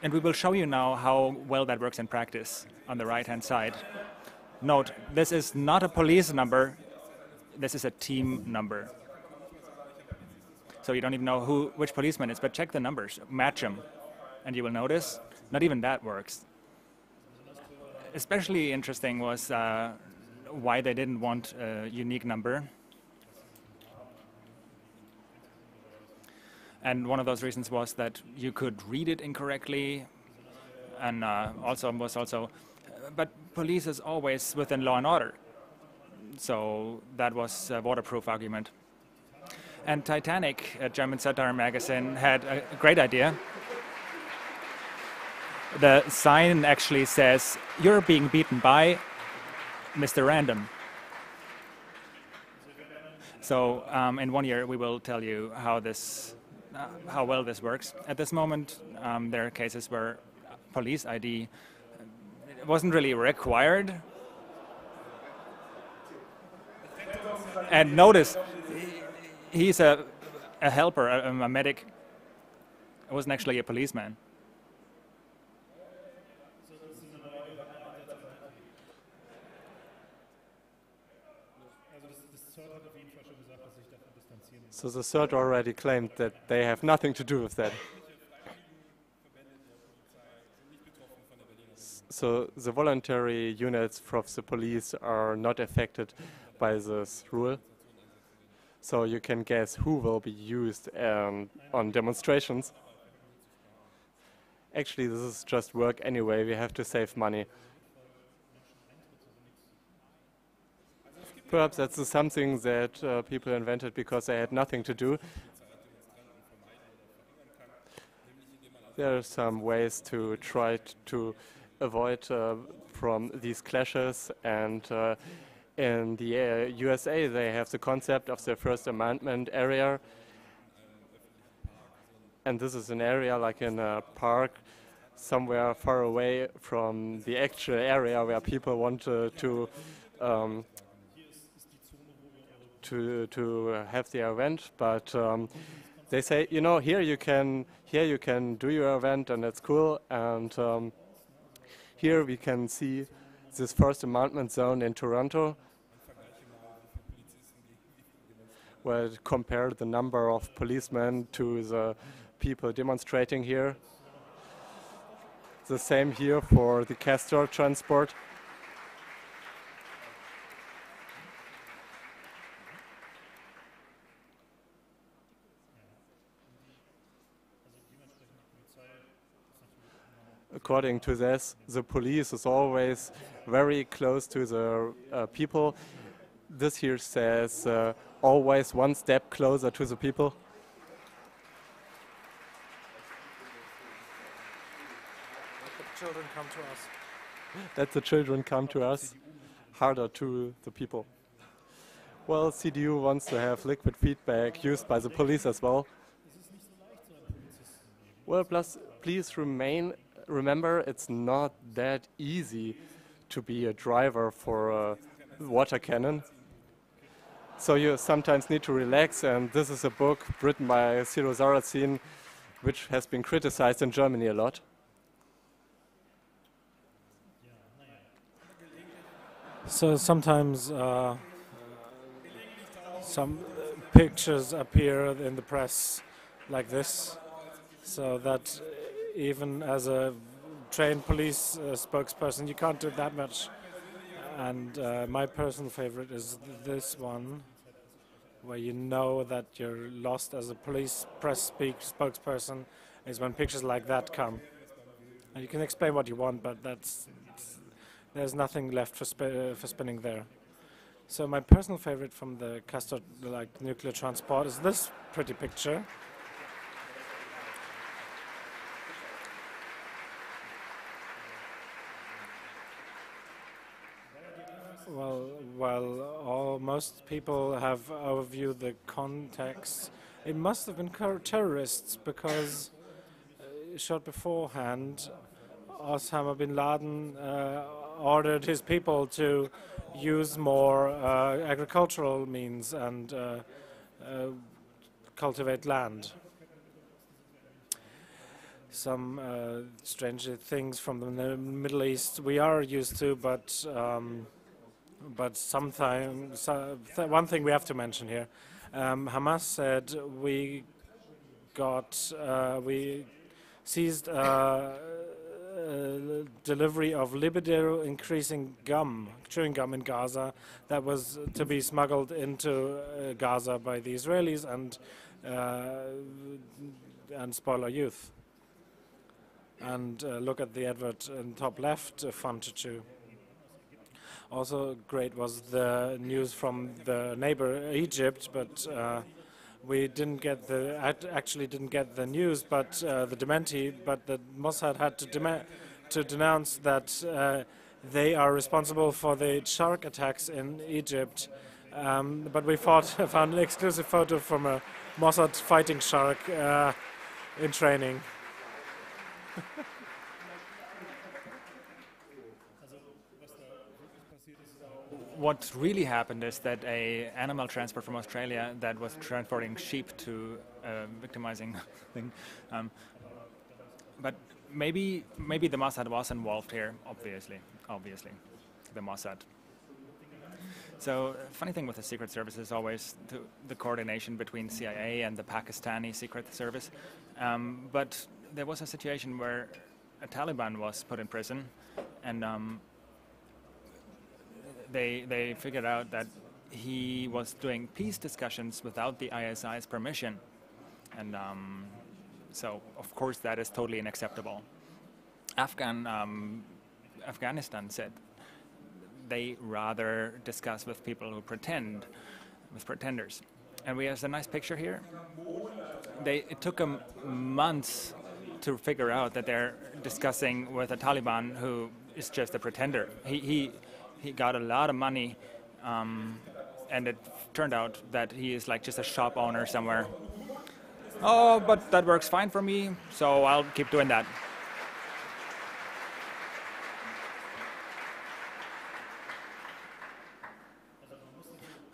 And we will show you now how well that works in practice on the right-hand side. Note, this is not a police number, this is a team number. So you don't even know which policeman it is, but check the numbers, match them, and you will notice not even that works. Especially interesting was why they didn't want a unique number. And one of those reasons was that you could read it incorrectly, and but police is always within law and order. So that was a waterproof argument. And Titanic, a German satire magazine, had a great idea. The sign actually says, "You're being beaten by Mr. Random." So in 1 year we will tell you how well this works. At this moment, there are cases where police ID wasn't really required. And notice, he's a helper, a medic. It wasn't actually a policeman. So the third already claimed that they have nothing to do with that. So the voluntary units from the police are not affected by this rule. So you can guess who will be used on demonstrations. Actually, this is just work anyway. We have to save money. Perhaps that's something that people invented because they had nothing to do. There are some ways to try to avoid from these clashes, and in the USA they have the concept of the First Amendment area, and this is an area like in a park somewhere far away from the actual area where people want to have the event, but they say, you know, here you can do your event and that's cool, and here we can see this First Amendment zone in Toronto, where it compared the number of policemen to the people demonstrating here. The same here for the castor transport. According to this, the police is always very close to the people. This here says always one step closer to the people. Let the children come to us. Let the children come to us, harder to the people. Well, CDU wants to have liquid feedback used by the police as well. Well, plus, please remember, it's not that easy to be a driver for a water cannon. So you sometimes need to relax, and this is a book written by Ciro Sarrazin, which has been criticized in Germany a lot. So sometimes some pictures appear in the press like this, so that even as a trained police spokesperson, you can't do that much. And my personal favorite is this one, where you know that you're lost as a police press spokesperson, is when pictures like that come. And you can explain what you want, but there's nothing left for spinning there. So my personal favorite from the Castor nuclear transport is this pretty picture. Well, while most people have overviewed the context, it must have been terrorists, because short beforehand, Osama bin Laden ordered his people to use more agricultural means and cultivate land. Some strange things from the Middle East we are used to, but sometimes one thing we have to mention here: Hamas said we seized delivery of libido-increasing chewing gum in Gaza that was to be smuggled into Gaza by the Israelis and spoil our youth. And look at the advert in top left, fun to chew. Also great was the news from the neighbor Egypt, but we didn't get actually didn't get the news, but the dementi. But the Mossad had to denounce that they are responsible for the shark attacks in Egypt. But we found an exclusive photo from a Mossad fighting shark in training. What really happened is that an animal transport from Australia that was transporting sheep to victimizing thing, but maybe the Mossad was involved here. Obviously, the Mossad. So funny thing with the Secret Service is always the coordination between CIA and the Pakistani Secret Service. But there was a situation where a Taliban was put in prison, and they figured out that he was doing peace discussions without the ISI's permission. And so, of course, that is totally unacceptable. Afghanistan said they rather discuss with people who pretend, with pretenders. And we have a nice picture here. It took them months to figure out that they're discussing with a Taliban who is just a pretender. He got a lot of money, and it turned out that he is like just a shop owner somewhere. Oh, but that works fine for me, so I'll keep doing that.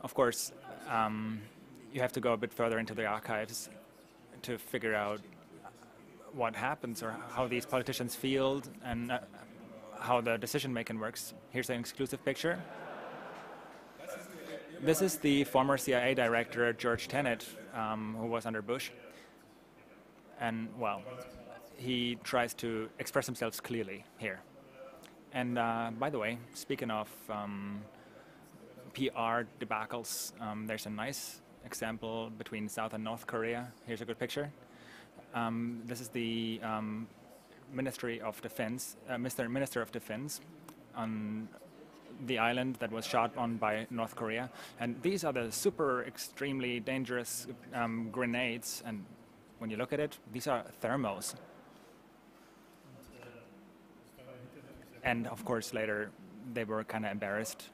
Of course, you have to go a bit further into the archives to figure out what happens or how these politicians feel and how the decision-making works. Here's an exclusive picture. This is the former CIA director, George Tenet, who was under Bush. And, well, he tries to express himself clearly here. And, by the way, speaking of PR debacles, there's a nice example between South and North Korea. Here's a good picture. This is the Ministry of Defense, Minister of Defense on the island that was shot on by North Korea. And these are the super extremely dangerous grenades. And when you look at it, these are thermos. And of course, later they were kind of embarrassed.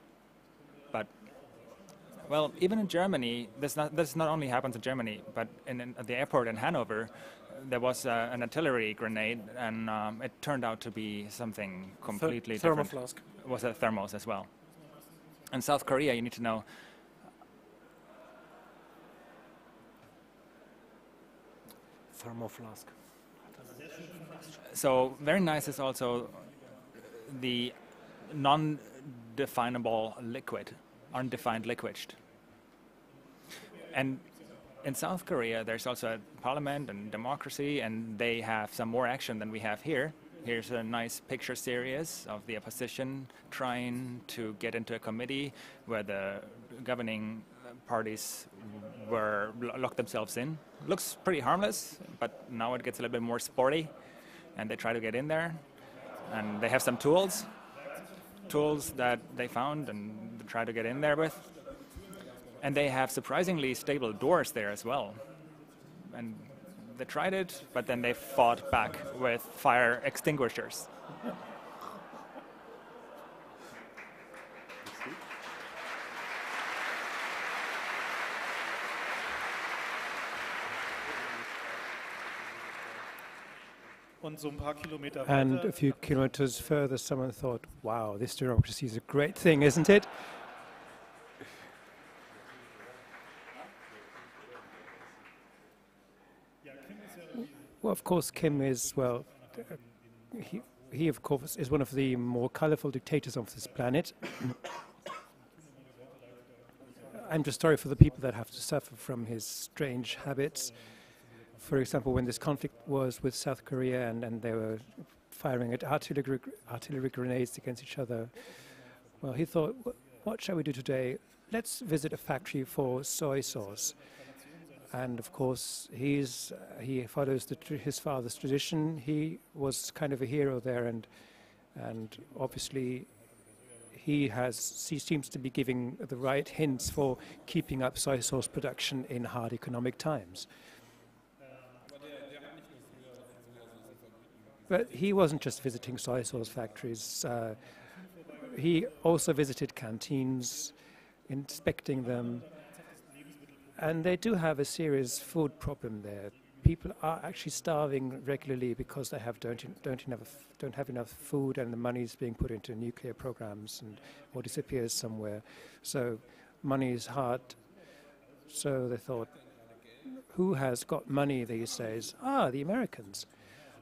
But, well, even in Germany, this not only happens in Germany, but at the airport in Hanover, there was an artillery grenade, and it turned out to be something completely different. Thermoflask. It was a thermos as well. In South Korea, you need to know. Thermoflask. So very nice is also the non-definable liquid, undefined liquid. And in South Korea, there's also a parliament and democracy, and they have some more action than we have here. Here's a nice picture series of the opposition trying to get into a committee where the governing parties were locked themselves in. Looks pretty harmless, but now it gets a little bit more sporty, and they try to get in there. And they have some tools that they found, and try to get in there with. And they have surprisingly stable doors there as well. And they tried it, but then they fought back with fire extinguishers. And a few kilometers further, someone thought, wow, this democracy is a great thing, isn't it? Well, of course, Kim is, well, he of course is one of the more colorful dictators of this planet. I'm just sorry for the people that have to suffer from his strange habits. For example, when this conflict was with South Korea and they were firing at artillery grenades against each other, well, he thought, what shall we do today? Let's visit a factory for soy sauce. And of course, he follows his father's tradition. He was kind of a hero there, and obviously he seems to be giving the right hints for keeping up soy sauce production in hard economic times. But he wasn't just visiting soy sauce factories. He also visited canteens, inspecting them. And they do have a serious food problem there. People are actually starving regularly because they don't have enough food, and the money is being put into nuclear programs or disappears somewhere. So money is hard. So they thought, who has got money these days? Ah, the Americans.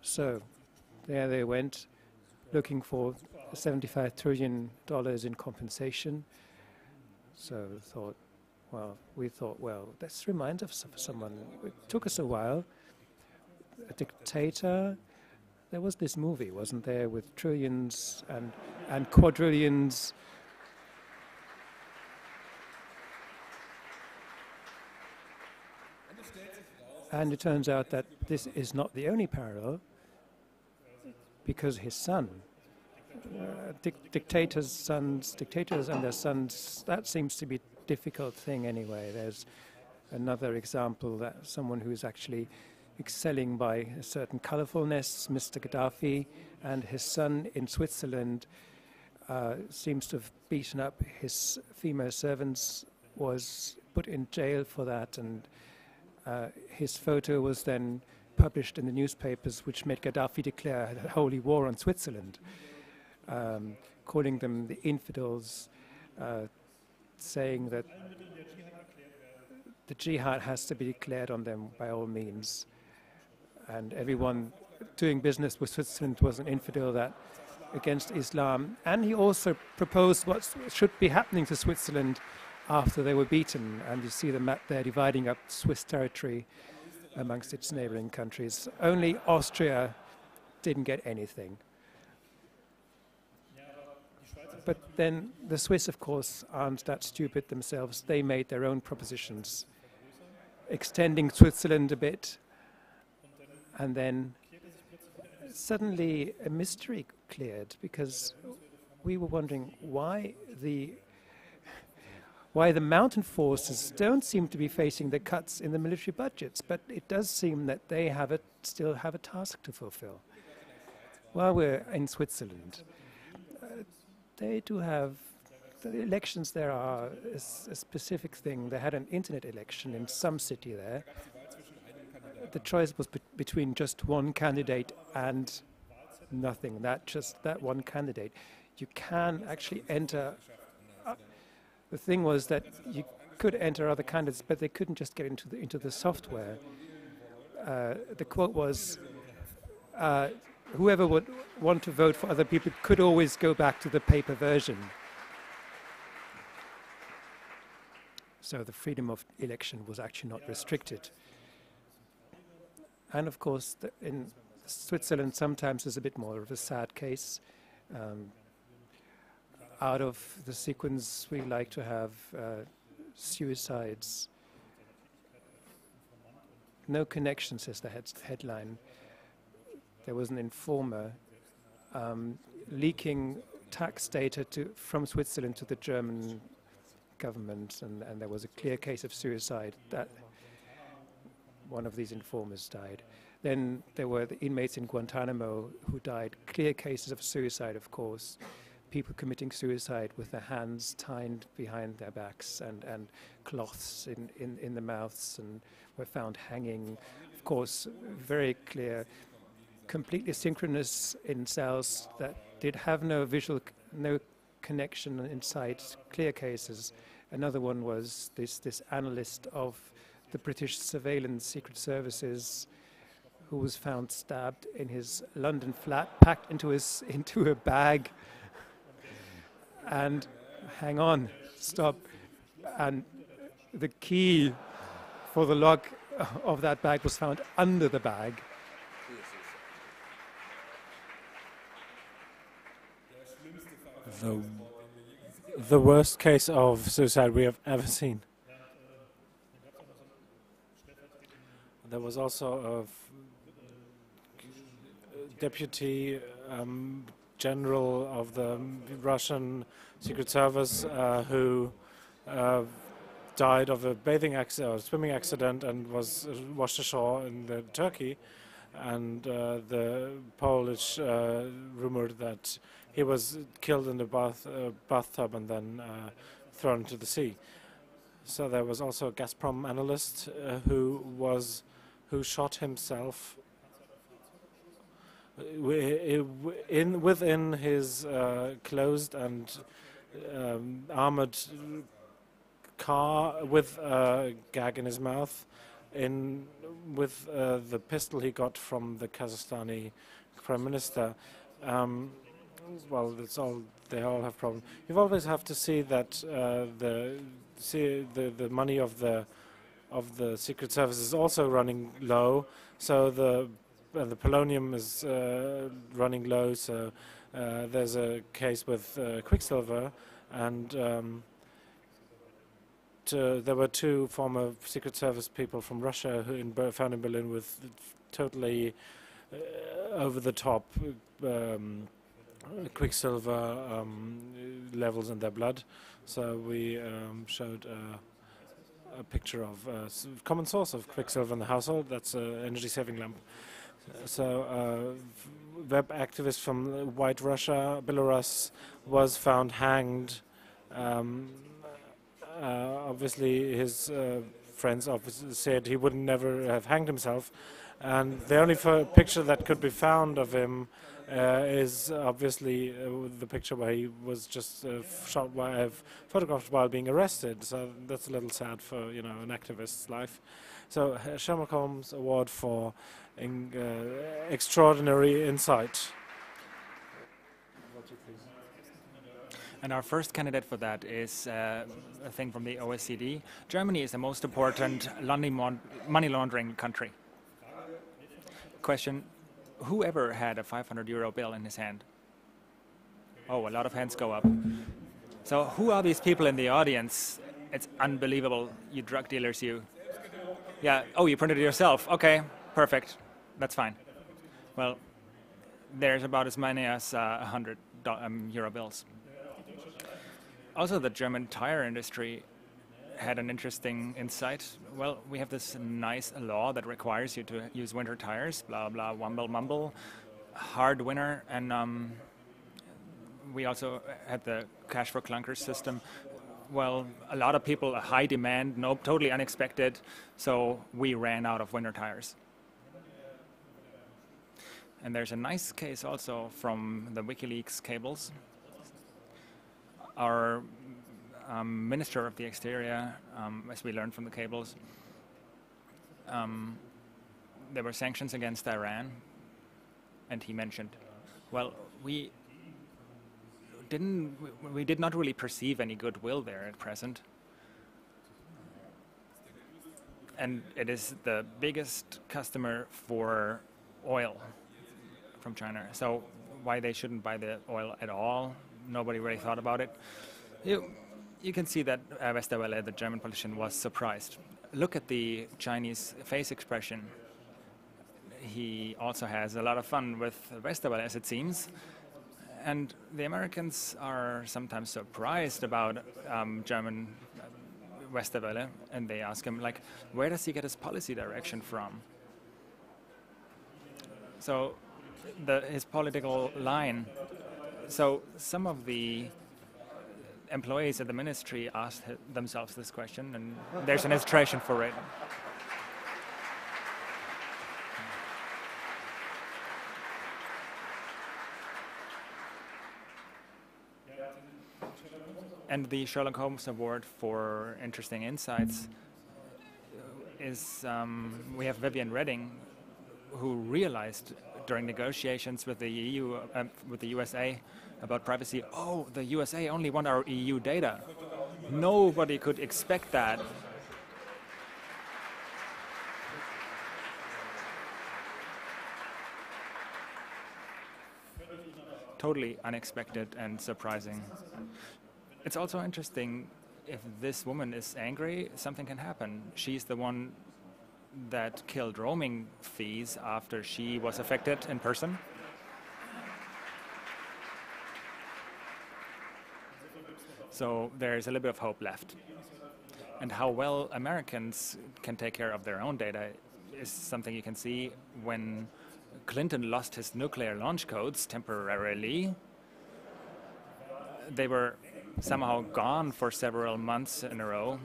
So there they went, looking for $75 trillion in compensation. So we thought, well, this reminds us of someone. It took us a while. A dictator. There was this movie, wasn't there, with trillions and quadrillions. And it turns out that this is not the only parallel, because his son, dictators and their sons, that seems to be difficult thing anyway. There's another example, that someone who's actually excelling by a certain colorfulness, Mr. Gaddafi, and his son in Switzerland seems to have beaten up his female servants, was put in jail for that, and his photo was then published in the newspapers, which made Gaddafi declare a holy war on Switzerland, calling them the infidels, saying that the jihad has to be declared on them by all means. And everyone doing business with Switzerland was an infidel that against Islam. And he also proposed what should be happening to Switzerland after they were beaten. And you see the map there dividing up Swiss territory amongst its neighboring countries. Only Austria didn't get anything. But then the Swiss, of course, aren't that stupid themselves. They made their own propositions, extending Switzerland a bit. And then suddenly a mystery cleared, because we were wondering why the mountain forces don't seem to be facing the cuts in the military budgets, but it does seem that they still have a task to fulfill. While we're in Switzerland, they do have, the elections there are a specific thing. They had an internet election in some city there. The choice was between just one candidate and nothing, that one candidate. You can actually enter. The thing was that you could enter other candidates, but they couldn't just get into the software. The quote was, whoever would want to vote for other people could always go back to the paper version. So the freedom of election was actually not restricted. And of course, in Switzerland, sometimes there's a bit more of a sad case. Out of the sequence, we like to have suicides. No connection, says the headline. There was an informer leaking tax data from Switzerland to the German government, and there was a clear case of suicide that one of these informers died. Then there were the inmates in Guantanamo who died. Clear cases of suicide, of course. People committing suicide with their hands tied behind their backs and cloths in the mouths, and were found hanging. Of course, very clear, completely synchronous in cells that did have no no connection inside, clear cases. Another one was this analyst of the British surveillance secret services who was found stabbed in his London flat, packed into a bag. And hang on, stop. And the key for the lock of that bag was found under the bag. The worst case of suicide we have ever seen. There was also a deputy general of the Russian Secret Service who died of a bathing accident or swimming accident and was washed ashore in Turkey, and the Polish rumored that he was killed in the bathtub and then thrown into the sea. So there was also a Gazprom analyst who shot himself within his closed and armored car with a gag in his mouth, with the pistol he got from the Kazakhstani Prime Minister. Well, that's all. They all have problems. You always have to see that the money of the Secret Service is also running low. So the polonium is running low. So there's a case with Quicksilver, and there were two former Secret Service people from Russia who found in Berlin with totally over-the-top Quicksilver levels in their blood. So we showed a picture of a common source of Quicksilver in the household. That's an energy-saving lamp. So web activist from White Russia, Belarus, was found hanged. Obviously, his friends said he would never have hanged himself, and the only picture that could be found of him is obviously the picture where he was just photographed while being arrested. So that's a little sad for an activist's life. So Sherlock Holmes Award for extraordinary insight. And our first candidate for that is a thing from the OECD. Germany is the most important money laundering country. Question: whoever had a 500 euro bill in his hand? Oh, a lot of hands go up. So who are these people in the audience? It's unbelievable, you drug dealers, you. Yeah, oh, you printed it yourself. Okay, perfect. That's fine. Well, there's about as many as 100 euro bills. Also, the German tire industry had an interesting insight. Well, we have this nice law that requires you to use winter tires, blah, blah, wumble, mumble, hard winter, and we also had the cash for clunkers system. Well, a lot of people, a high demand, totally unexpected, so we ran out of winter tires. And there's a nice case also from the WikiLeaks cables. Our Minister of the Exterior, as we learned from the cables, there were sanctions against Iran, and he mentioned, well, we did not really perceive any goodwill there at present. And it is the biggest customer for oil from China. So why they shouldn't buy the oil at all, nobody really thought about it. You can see that Westerwelle, the German politician, was surprised. Look at the Chinese face expression. He also has a lot of fun with Westerwelle, as it seems. And the Americans are sometimes surprised about German Westerwelle, and they ask him, like, where does he get his policy direction from? So his political line. So some of the employees at the ministry asked themselves this question, and there's an illustration for it. And the Sherlock Holmes Award for Interesting Insights is, we have Vivian Redding, who realized during negotiations with the EU, with the USA about privacy, oh, the USA only want our EU data. Nobody could expect that. Totally unexpected and surprising. It's also interesting, if this woman is angry, something can happen. She's the one that killed roaming fees after she was affected in person. So there's a little bit of hope left. And how well Americans can take care of their own data is something you can see when Clinton lost his nuclear launch codes temporarily. They were somehow gone for several months in a row.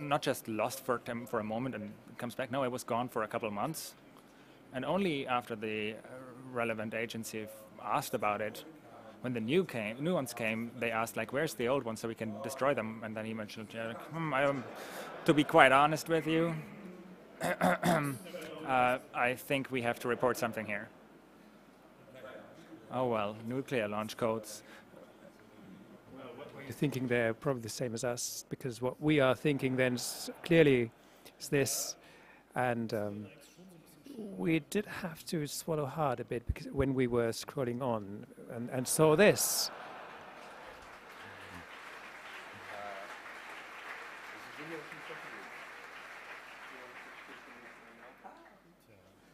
Not just lost for a moment and comes back. No, it was gone for a couple of months. And only after the relevant agency asked about it, when the new ones came, they asked, like, where's the old ones so we can destroy them? And then he mentioned, to be quite honest with you, I think we have to report something here. Oh well, nuclear launch codes. You're thinking they're probably the same as us, because what we are thinking then clearly is this, and we did have to swallow hard a bit because when we were scrolling on and saw this.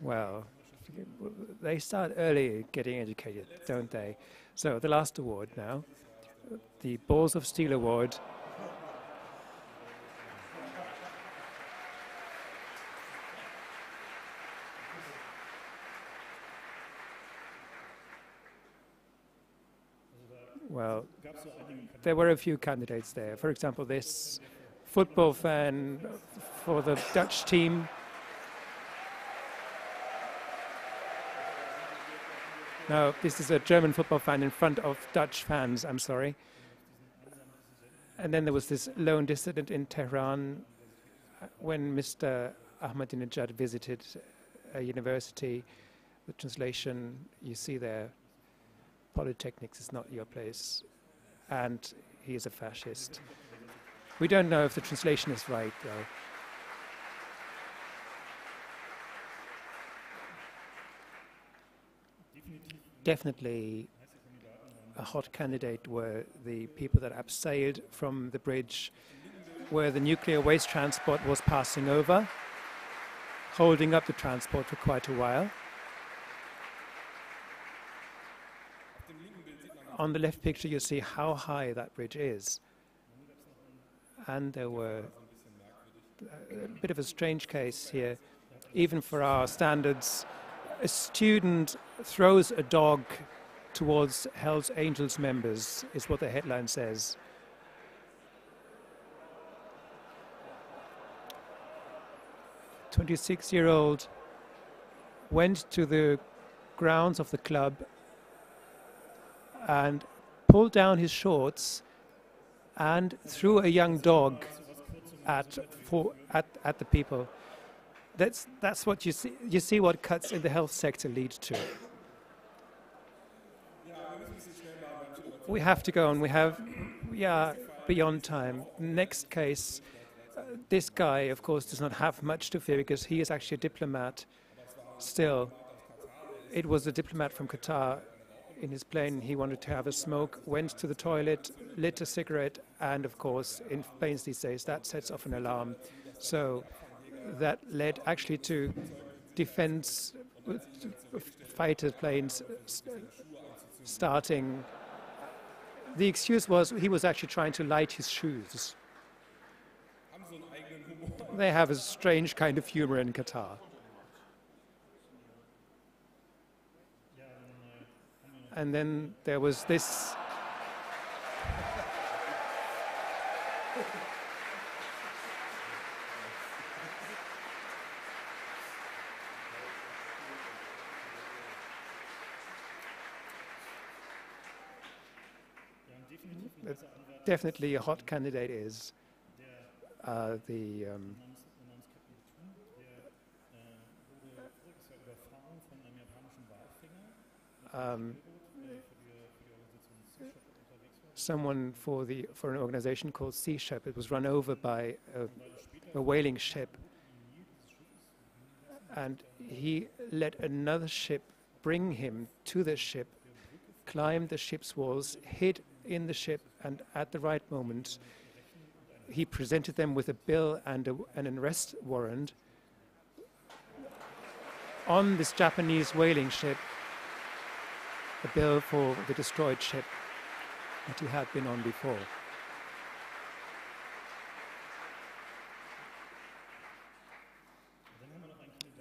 Well, they start early getting educated, don't they? So the last award now, the Balls of Steel Award. Well, there were a few candidates there. For example, this football fan for the Dutch team. No, this is a German football fan in front of Dutch fans, I'm sorry. And then there was this lone dissident in Tehran when Mr. Ahmadinejad visited a university. The translation you see there, Polytechnics is not your place, and he is a fascist. We don't know if the translation is right, though. Definitely a hot candidate were the people that abseiled from the bridge where the nuclear waste transport was passing over, holding up the transport for quite a while. On the left picture you see how high that bridge is. And there were a bit of a strange case here, even for our standards. A student throws a dog towards Hell's Angels members, is what the headline says. A 26-year-old went to the grounds of the club and pulled down his shorts and threw a young dog at the people. That's what you see. You see what cuts in the health sector lead to. We have to go on. We are beyond time. Next case, this guy, of course, does not have much to fear because he is actually a diplomat. Still, it was a diplomat from Qatar. In his plane, he wanted to have a smoke, went to the toilet, lit a cigarette, and of course, in planes these days, that sets off an alarm. So that led actually to defense fighter planes starting. The excuse was he was actually trying to light his shoes. haben so einen eigenen Humor. They have a strange kind of humor in Qatar. And then there was this. Definitely a hot candidate is the someone for an organization called Sea Shepherd was run over by a whaling ship, and he let another ship bring him to the ship, climbed the ship's walls, hid in the ship, and at the right moment he presented them with a bill and an arrest warrant on this Japanese whaling ship, a bill for the destroyed ship that he had been on before.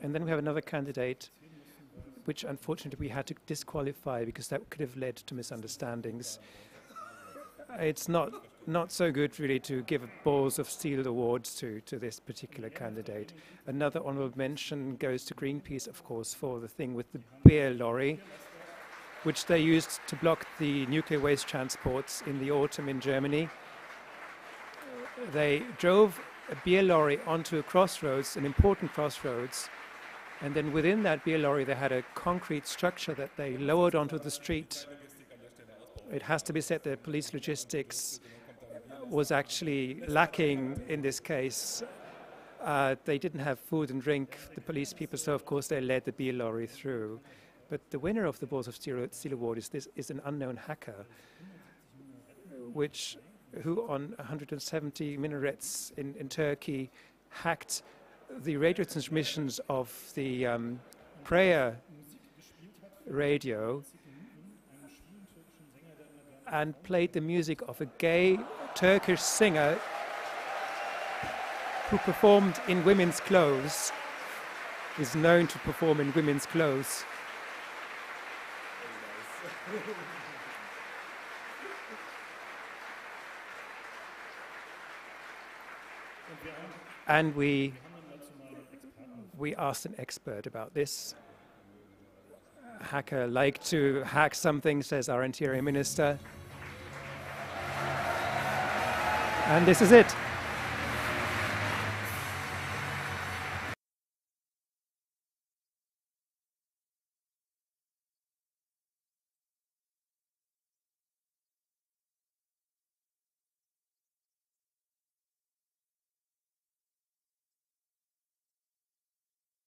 And then we have another candidate, which unfortunately we had to disqualify because that could have led to misunderstandings. It's not so good really to give balls of steel awards to this particular candidate. Another honorable mention goes to Greenpeace, of course, for the thing with the beer lorry, which they used to block the nuclear waste transports in the autumn in Germany. They drove a beer lorry onto a crossroads, an important crossroads, and then within that beer lorry they had a concrete structure that they lowered onto the street. It has to be said that police logistics was actually lacking in this case. They didn't have food and drink, the police people, so of course they led the beer lorry through. But the winner of the Balls of Steel Award is an unknown hacker, who on 170 minarets in Turkey hacked the radio transmissions of the prayer radio and played the music of a gay Turkish singer who performed in women's clothes, is known to perform in women's clothes. And we asked an expert about this. A hacker liked to hack something, says our Interior Minister. And this is it.